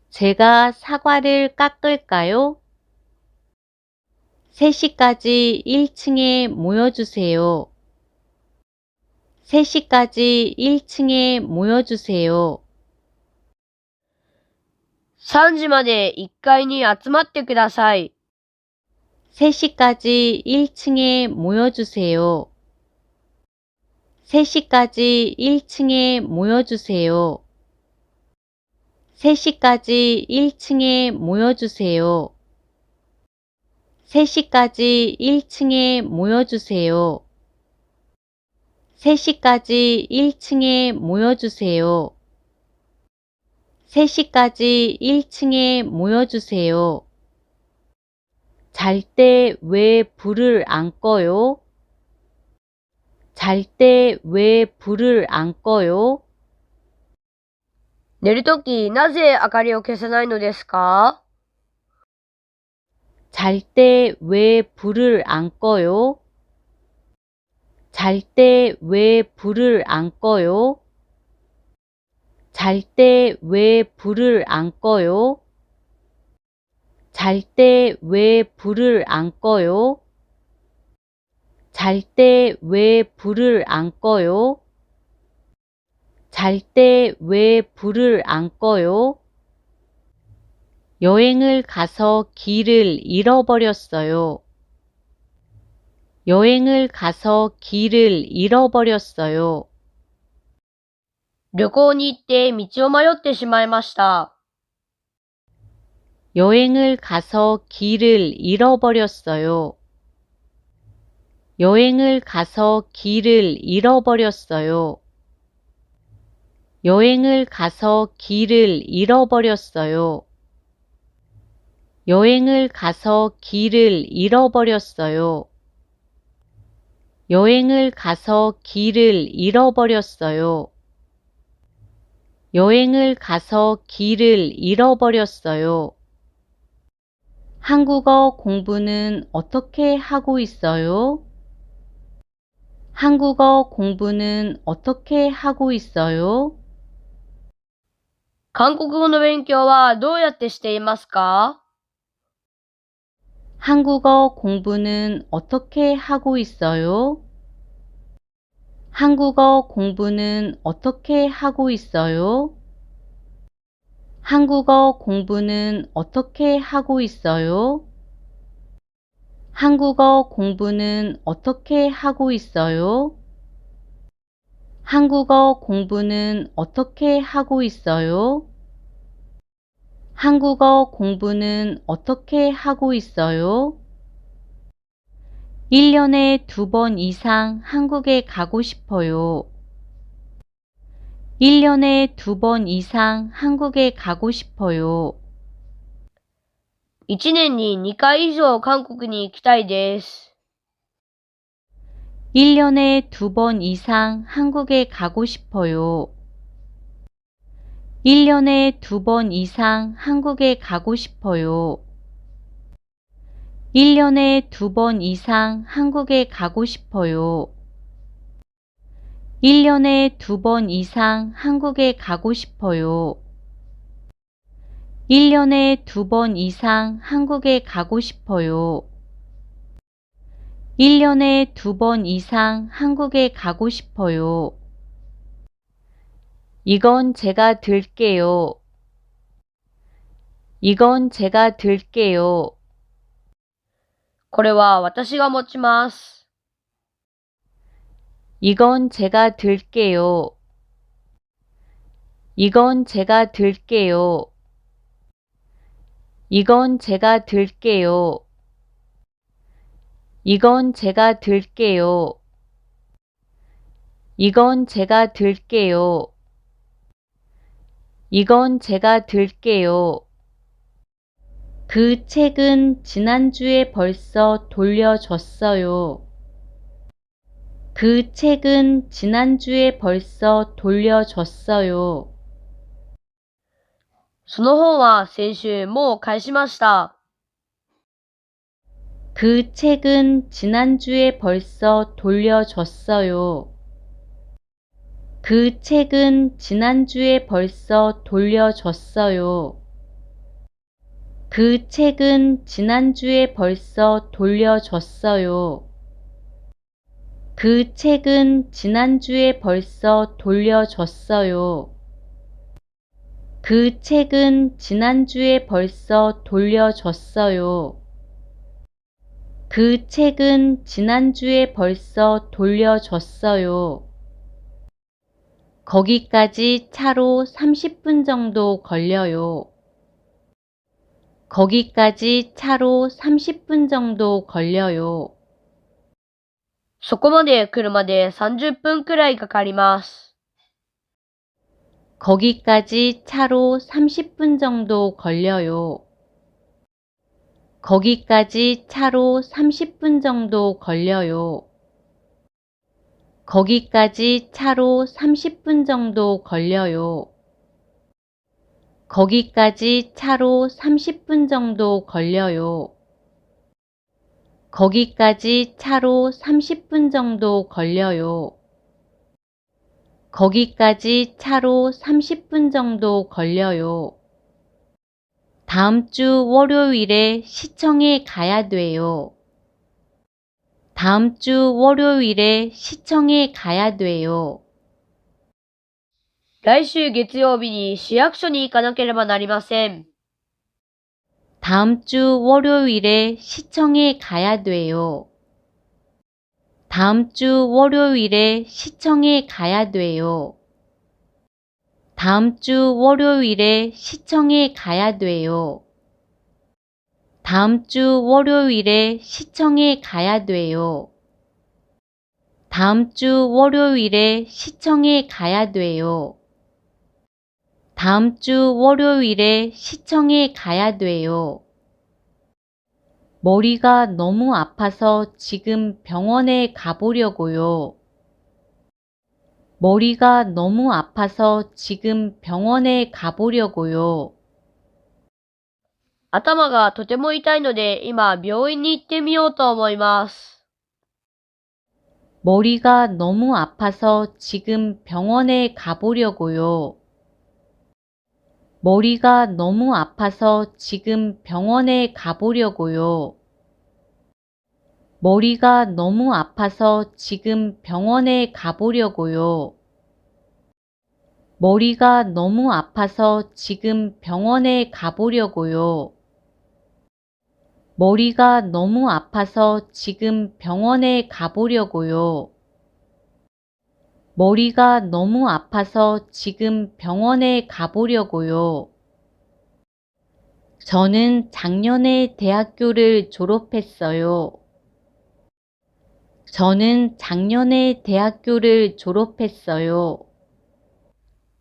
제가 사과를 깎을까요? 3시까지 1층에 모여주세요. 3시까지 1층에 모여주세요. 3時まで1階に集まってください。 3시까지 1층에 모여주세요. 3시까지 1층에 모여주세요. 3시까지 1층에 모여주세요. 3시까지 1층에 모여주세요. 3시까지 1층에 모여주세요. 3시까지 1층에 모여주세요. 잘 때 왜 불을 안 꺼요? 잘 때 왜 불을 안 꺼요? 寝るとき、なぜ明かりを消さないのですか？ 잘 때 왜 불을 안 꺼요? 잘 때 왜 불을 안 꺼요? 잘 때 왜 불을 안 꺼요? 잘 때 왜 불을 안 꺼요? 잘 때 왜 불을 안 꺼요? 잘 때 왜 불을 안 꺼요? 여행을 가서 길을 잃어버렸어요. 여행을 가서 길을 잃어버렸어요. 旅行に行って道を迷ってしまいました。 여행을 가서 길을 잃어버렸어요. 여행을 가서 길을 잃어버렸어요. 여행을 가서 길을 잃어버렸어요. 여행을 가서 길을 잃어버렸어요. 여행을 가서 길을 잃어버렸어요. 여행을 가서 길을 잃어버렸어요. 한국어 공부는 어떻게 하고 있어요? 한국어 공부는 어떻게 하고 있어요? 韓国語の勉強はどうやってしていますか？ 한국어 공부는 어떻게 하고 있어요? 한국어 공부는 어떻게 하고 있어요? 한국어 공부는 어떻게 하고 있어요? 한국어 공부는 어떻게 하고 있어요? 한국어 공부는 어떻게 하고 있어요? 한국어 공부는 어떻게 하고 있어요? 1년에 2번 이상 한국에 가고 싶어요. 1년에 2번 이상 한국에 가고 싶어요. 1年に2回以上韓国に行きたいです。 1년에 2번 이상 한국에 가고 싶어요. 1년에 2번 이상 한국에 가고 싶어요. 1년에 2번 이상 한국에 가고 싶어요. 1년에 2번 이상 한국에 가고 싶어요. 1년에 2번 이상 한국에 가고 싶어요. 1년에 2번 이상 한국에 가고 싶어요. 이건 제가 들게요. 이건 제가 들게요. これは私が持ちます。 이건 제가 들게요. 이건 제가 들게요. 이건 제가 들게요. 이건 제가 들게요. 이건 제가 들게요. 이건 제가 들게요. 그 책은 지난주에 벌써 돌려줬어요. 그 책은 지난주에 벌써 돌려줬어요. その本は先週もう返しました。 그 책은 지난주에 벌써 돌려줬어요. 그 책은 지난주에 벌써 돌려줬어요. 그 책은 지난주에 벌써 돌려줬어요. 그 책은 지난주에 벌써 돌려줬어요. 그 책은 지난주에 벌써 돌려줬어요. 그 책은 지난주에 벌써 돌려줬어요. 거기까지 차로 30분 정도 걸려요. 거기까지 차로 30분 정도 걸려요. そこまで車で30分くらいかかります。 거기까지 차로 30분 정도 걸려요. 거기까지 차로 30분 정도 걸려요. 거기까지 차로 30분 정도 걸려요. 거기까지 차로 30분 정도 걸려요. 거기까지 차로 30분 정도 걸려요. 거기까지 차로 30분 정도 걸려요. 다음 주 월요일에 시청에 가야 돼요. 다음 주 월요일에 시청에 가야 돼요. 来週月曜日に市役所に行かなければなりません。 다음 주 월요일에 시청에 가야 돼요. 다음 주 월요일에 시청에 가야 돼요. 다음 주 월요일에 시청에 가야 돼요. 다음 주 월요일에 시청에 가야 돼요. 다음 주 월요일에 시청에 가야 돼요. 다음 주 월요일에 시청에 가야 돼요. 머리가 너무 아파서 지금 병원에 가보려고요. 머리가 너무 아파서 지금 병원에 가보려고요. 頭がとても痛いので今病院に行ってみようと思います。 머리가 너무 아파서 지금 병원에 가보려고요. 머리가 너무 아파서 지금 병원에 가보려고요. 머리가 너무 아파서 지금 병원에 가보려고요. 머리가 너무 아파서 지금 병원에 가보려고요. 머리가 너무 아파서 지금 병원에 가보려고요. 머리가 너무 아파서 지금 병원에 가보려고요. 저는 작년에 대학교를 졸업했어요. 저는 작년에 대학교를 졸업했어요.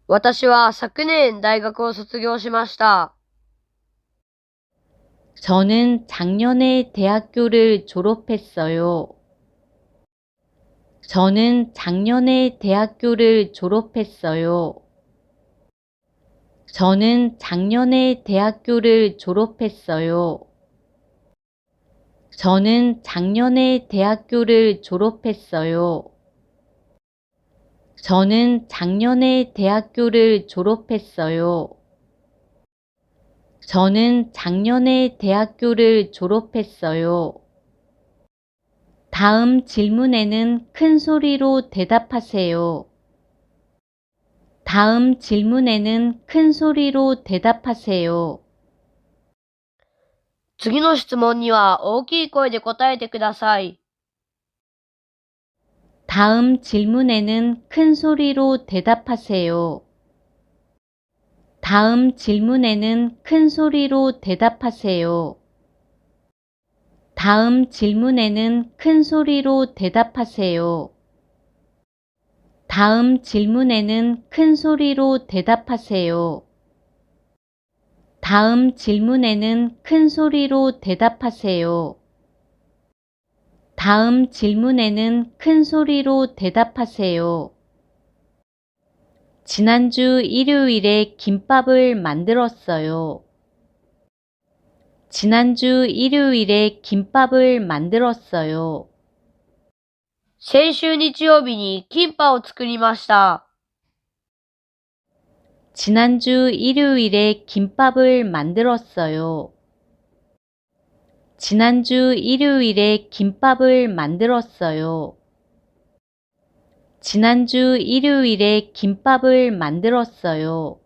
私は昨年大学を卒業しました。 저는 작년에 대학교를 졸업했어요. 저는 작년에 대학교를 졸업했어요. 저는 작년에 대학교를 졸업했어요. 저는 작년에 대학교를 졸업했어요. 저는 작년에 대학교를 졸업했어요. 저는 작년에 대학교를 졸업했어요. 다음 질문에는 큰 소리로 대답하세요. 다음 질문에는 큰 소리로 대답하세요. 次の質問には大きい声で答えてください。 다음 질문에는 큰 소리로 대답하세요. 다음 질문에는 큰 소리로 대답하세요. 다음 질문에는 큰 소리로 대답하세요. 다음 질문에는 큰 소리로 대답하세요. 다음 질문에는 큰 소리로 대답하세요. 다음 질문에는 큰 소리로 대답하세요. 지난주 일요일에 김밥을 만들었어요. 지난주 일요일에 김밥을 만들었어요. 先週日曜日にキンパを作りました。 지난주 일요일에 김밥을 만들었어요. 지난주 일요일에 김밥을 만들었어요. 지난주 일요일에 김밥을 만들었어요.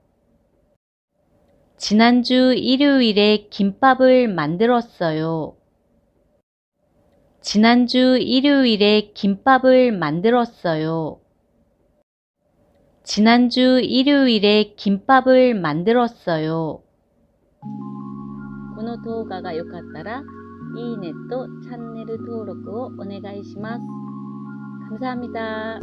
지난주 일요일에 김밥을 만들었어요. 지난주 일요일에 김밥을 만들었어요. 지난주 일요일에 김밥을 만들었어요. この動画が良かったらいいねとチャンネル登録をお願いします。감사합니다.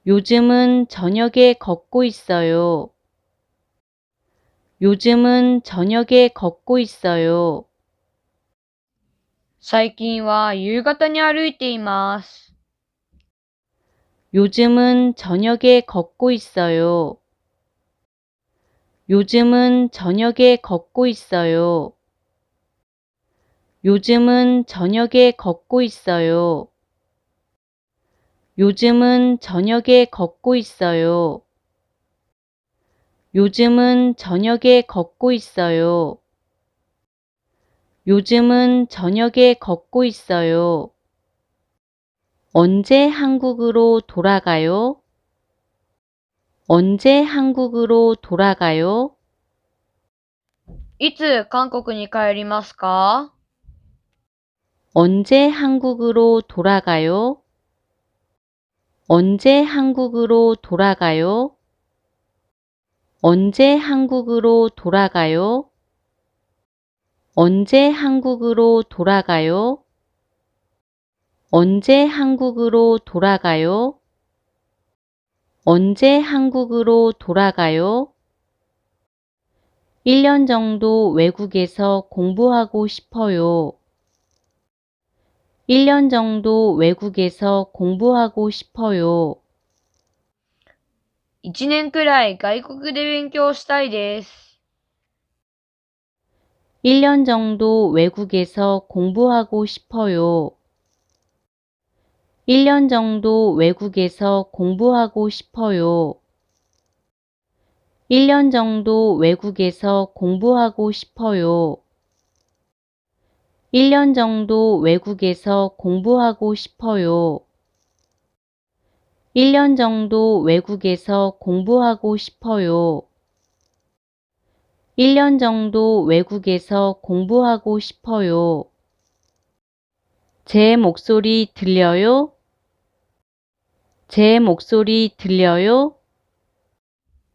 요즘은 저녁에 걷고 있어요. 요즘은 저녁에 걷고 있어요. 最近は夕方に歩いています。 요즘은 저녁에 걷고 있어요. 요즘은 저녁에 걷고 있어요. 요즘은 저녁에 걷고 있어요. 요즘은 저녁에 걷고 있어요. 요즘은 저녁에 걷고 있어요. 요즘은 저녁에 걷고 있어요. 언제 한국으로 돌아가요? 언제 한국으로 돌아가요? いつ韓国に帰りますか？ 언제 한국으로 돌아가요? 언제 한국으로 돌아가요? 언제 한국으로 돌아가요? 언제 한국으로 돌아가요? 언제 한국으로 돌아가요? 언제 한국으로 돌아가요? 1년 정도 외국에서 공부하고 싶어요. 1년 정도 외국에서 공부하고 싶어요. 1年くらい外国で勉強したいです。 1년 정도 외국에서 공부하고 싶어요. 1년 정도 외국에서 공부하고 싶어요. 1년 정도 외국에서 공부하고 싶어요. 1년 정도 외국에서 공부하고 싶어요. 1년 정도 외국에서 공부하고 싶어요. 1년 정도 외국에서 공부하고 싶어요. 제 목소리 들려요? 제 목소리 들려요?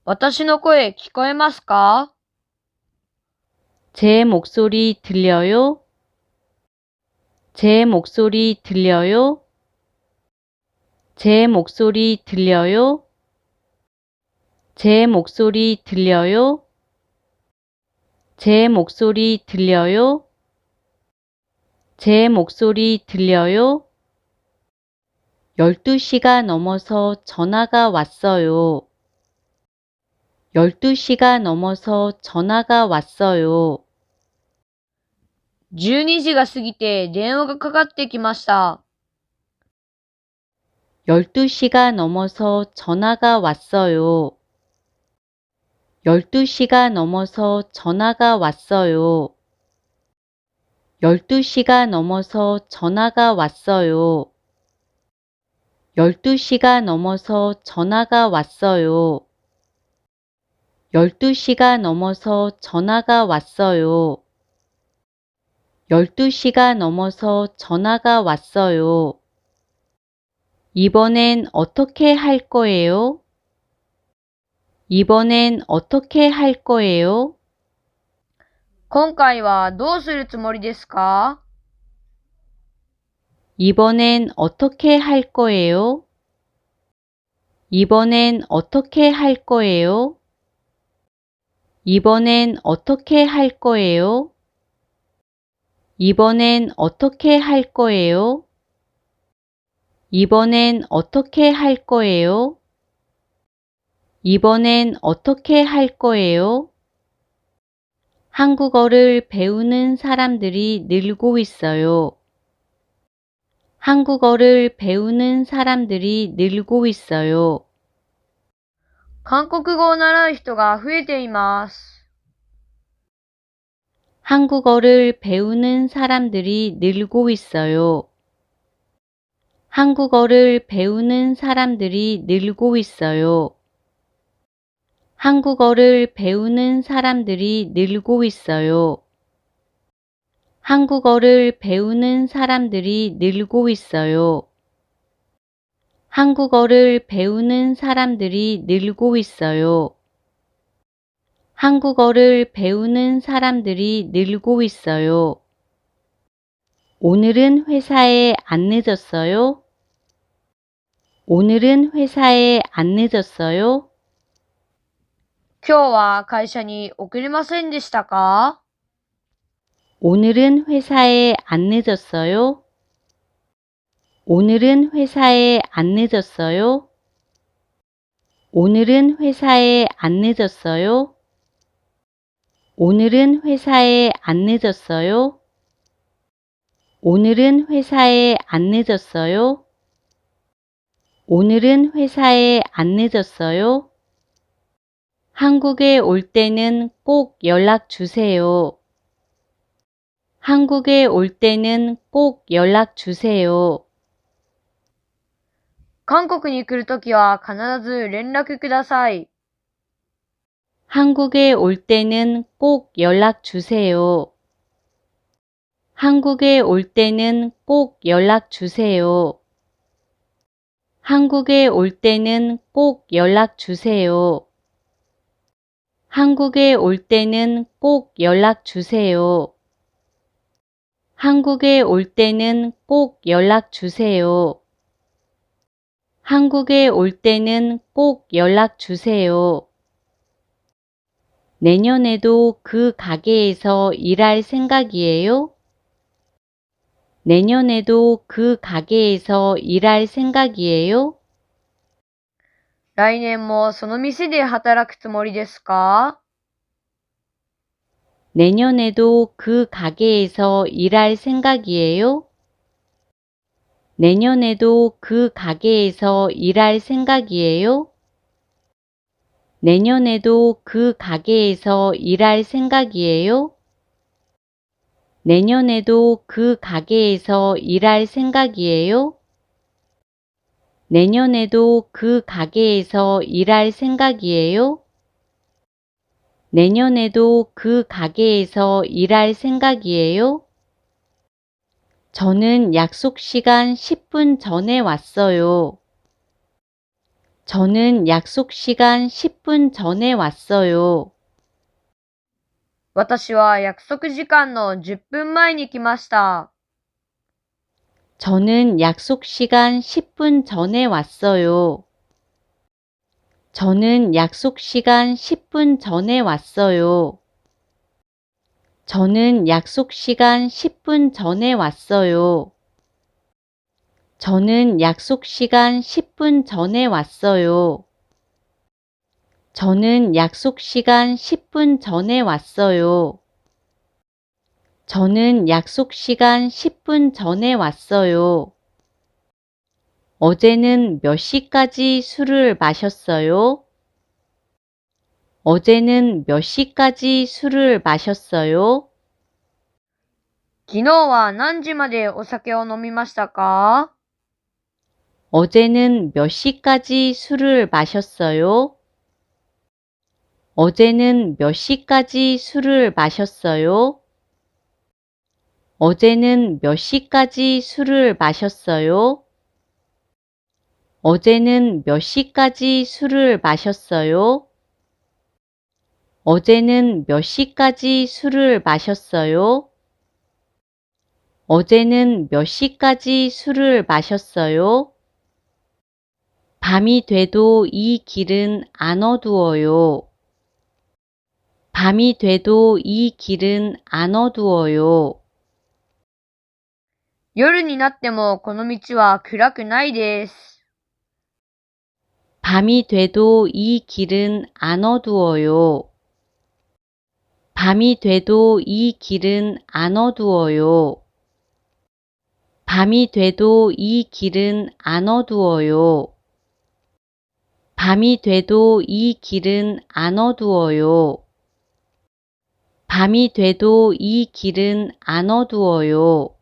私の声聞こえますか？ 제 목소리 들려요? 제 목소리 들려요? 제 목소리 들려요? 제 목소리 들려요? 제 목소리 들려요? 제 목소리 들려요? 12시가 넘어서 전화가 왔어요. 12시가 넘어서 전화가 왔어요. 12時が過ぎて電話がかかってきました。 12시가 넘어서 전화가 왔어요. 12시가 넘어서 전화가 왔어요. 12시가 넘어서 전화가 왔어요. 12시가 넘어서 전화가 왔어요. 12시가 넘어서 전화가 왔어요. 12시가 넘어서 전화가 왔어요. 이번엔 어떻게 할 거예요? 이번엔 어떻게 할 거예요? 今回はどうするつもりですか？ 이번엔 어떻게 할 거예요? 이번엔 어떻게 할 거예요? 이번엔 어떻게 할 거예요? 이번엔 어떻게 할 거예요? 이번엔 어떻게 할 거예요? 이번엔 어떻게 할 거예요? 한국어를 배우는 사람들이 늘고 있어요. 한국어를 배우는 사람들이 늘고 있어요. 韓国語を習う人が増えています。 한국어를 배우는 사람들이 늘고 있어요. 한국어를 배우는 사람들이 늘고 있어요. 한국어를 배우는 사람들이 늘고 있어요. 한국어를 배우는 사람들이 늘고 있어요. 한국어를 배우는 사람들이 늘고 있어요. 한국어를 배우는 사람들이 늘고 있어요. 오늘은 회사에 안 늦었어요? 오늘은 회사에 안 늦었어요? 今日は会社に遅れませんでしたか？ 오늘은 회사에 안 늦었어요? 오늘은 회사에 안 늦었어요? 오늘은 회사에 안 늦었어요? 오늘은 회사에 안 늦었어요? 오늘은 회사에 안 늦었어요? 오늘은 회사에 안 늦었어요? 한국에 올 때는 꼭 연락 주세요. 한국에 올 때는 꼭 연락 주세요. 韓国に来るときは必ず連絡ください。 한국에 올 때는 꼭 연락 주세요. 한국에 올 때는 꼭 연락 주세요. 한국에 올 때는 꼭 연락 주세요. 한국에 올 때는 꼭 연락 주세요. 한국에 올 때는 꼭 연락 주세요. 한국에 올 때는 꼭 연락 주세요. 내년에도 그 가게에서 일할 생각이에요? 내년에도 그 가게에서 일할 생각이에요? 来年もその店で働くつもりですか？ 내년에도 그 가게에서 일할 생각이에요? 내년에도 그 가게에서 일할 생각이에요? 내년에도 그 가게에서 일할 생각이에요? 내년에도 그 가게에서 일할 생각이에요? 내년에도 그 가게에서 일할 생각이에요? 내년에도 그 가게에서 일할 생각이에요? 저는 약속 시간 10분 전에 왔어요. 저는 약속 시간 10분 전에 왔어요. 私は約束時間の10分前に来ました。저는 약속 시간 10분 전에 왔어요. 저는 약속 시간 10분 전에 왔어요. 저는 약속 시간 10분 전에 왔어요. 저는 약속 시간 10분 전에 왔어요. 저는 약속 시간 10분 전에 왔어요. 저는 약속 시간 10분 전에 왔어요. 어제는 몇 시까지 술을 마셨어요? 어제는 몇 시까지 술을 마셨어요? 昨日は何時までお酒を飲みましたか？ 어제는 몇 시까지 술을 마셨어요? 어제는 몇 시까지 술을 마셨어요? 어제는 몇 시까지 술을 마셨어요? 어제는 몇 시까지 술을 마셨어요? 어제는 몇 시까지 술을 마셨어요? 어제는 몇 시까지 술을 마셨어요? 밤이 돼도 이 길은 안 어두워요. 밤이 돼도 이 길은 안 어두워요. 夜になってもこの道は暗くないです。 밤이 돼도 이 길은 안 어두워요. 밤이 돼도 이 길은 안 어두워요. 밤이 돼도 이 길은 안 어두워요. 밤이 돼도 이 길은 안 어두워요. 밤이 돼도 이 길은 안 어두워요.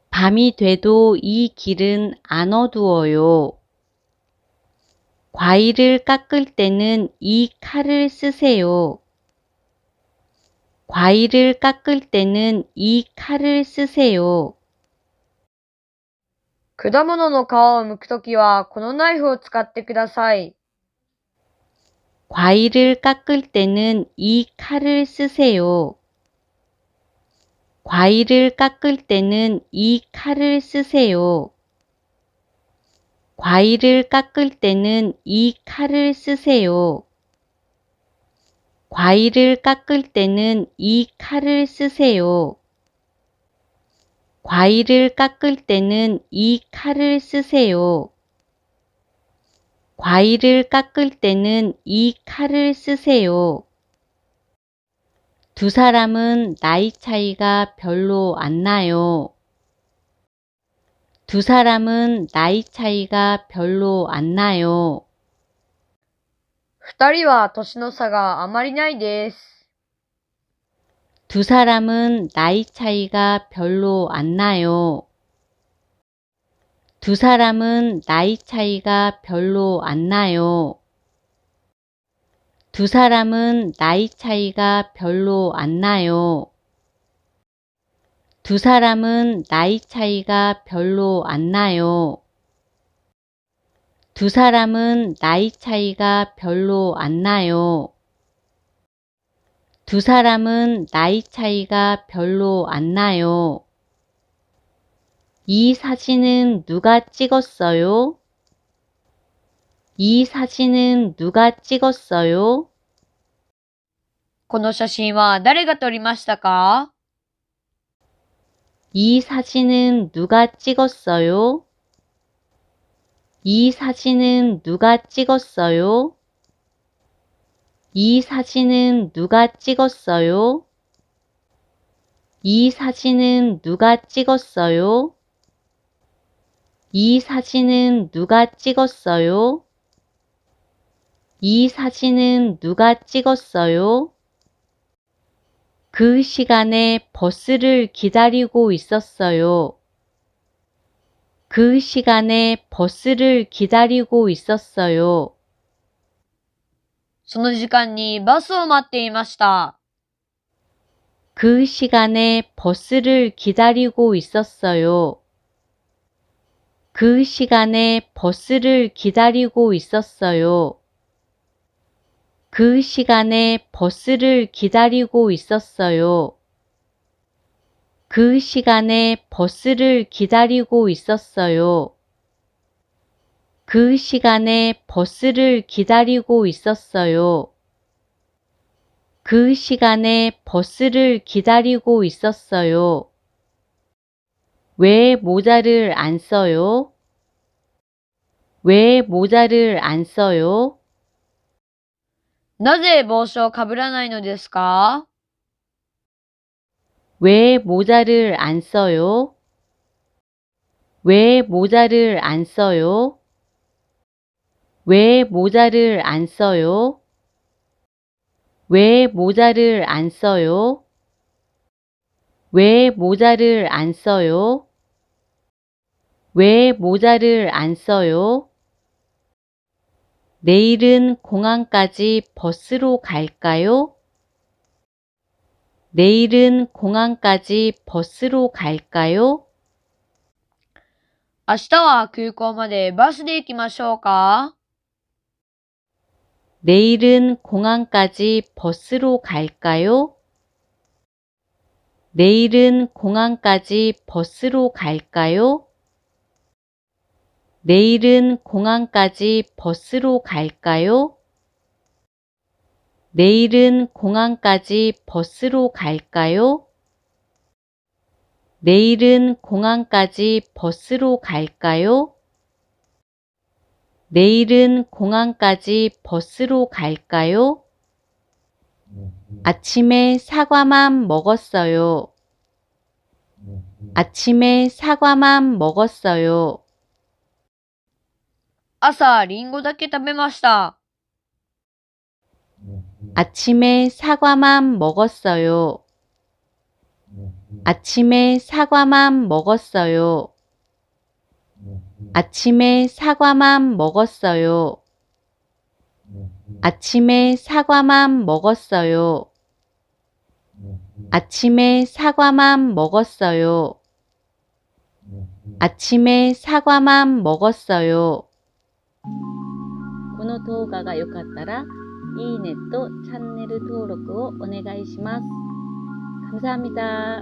밤이 돼도 이 길은 안 어두워요. 과일을 깎을 때는 이 칼을 쓰세요. 과일을 깎을 때는 이 칼을 쓰세요. 果物の皮を剥くときはこのナイフを使ってください。 과일을 깎을 때는 이 칼을 쓰세요. 과일을 깎을 때는 이 칼을 쓰세요. 과일을 깎을 때는 이 칼을 쓰세요. 과일을 깎을 때는 이 칼을 쓰세요. 과일을 깎을 때는 이 칼을 쓰세요. 과일을 깎을 때는 이 칼을 쓰세요. 두 사람은 나이 차이가 별로 안 나요. 두 사람은 나이 차이가 별로 안 나요. 二人は年の差があまりないです。 두 사람은 나이 차이가 별로 안 나요. 두 사람은 나이 차이가 별로 안 나요. 두 사람은 나이 차이가 별로 안 나요. 두 사람은 나이 차이가 별로 안 나요. 두 사람은 나이 차이가 별로 안 나요. 두 사람은 나이 차이가 별로 안 나요. 이 사진은 누가 찍었어요? 이 사진은 누가 찍었어요? この写真は誰が撮りましたか？ 이 사진은 누가 찍었어요? 이 사진은 누가 찍었어요? 이 사진은 누가 찍었어요? 이 사진은 누가 찍었어요? 이 사진은 누가 찍었어요? 이 사진은 누가 찍었어요? 그 시간에 버스를 기다리고 있었어요. 그 시간에 버스를 기다리고 있었어요. その時間にバスを待っていました。 그 시간에 버스를 기다리고 있었어요. 그 시간에 버스를 기다리고 있었어요. 그 시간에 버스를 기다리고 있었어요. 그 시간에 버스를 기다리고 있었어요. 그 시간에 버스를 기다리고 있었어요. 그 시간에 버스를 기다리고 있었어요. 왜 모자를 안 써요? 왜 모자를 안 써요? なぜ帽子をかぶらないのですか？ 왜 모자를 안 써요? 왜 모자를 안 써요? 왜 모자를 안 써요? 왜 모자를 안 써요? 왜 모자를 안 써요? 왜 모자를 안 써요? 내일은 공항까지 버스로 갈까요? 내일은 공항까지 버스로 갈까요? 明日は空港までバスで行きましょうか？ 내일은 공항까지 버스로 갈까요? 내일은 공항까지 버스로 갈까요? 내일은 공항까지 버스로 갈까요? 내일은 공항까지 버스로 갈까요? 내일은 공항까지 버스로 갈까요? 내일은 공항까지 버스로 갈까요? 아침에 사과만 먹었어요. 아침에 사과만 먹었어요. 朝、リンゴだけ食べました。 아침에 사과만 먹었어요. 아침에 사과만 먹었어요. 아침에 사과만 먹었어요. 아침에 사과만 먹었어요. 아침에 사과만 먹었어요. 아침에 사과만 먹었어요. この動画が良かったら、いいねとチャンネル登録をお願いします。감사합니다.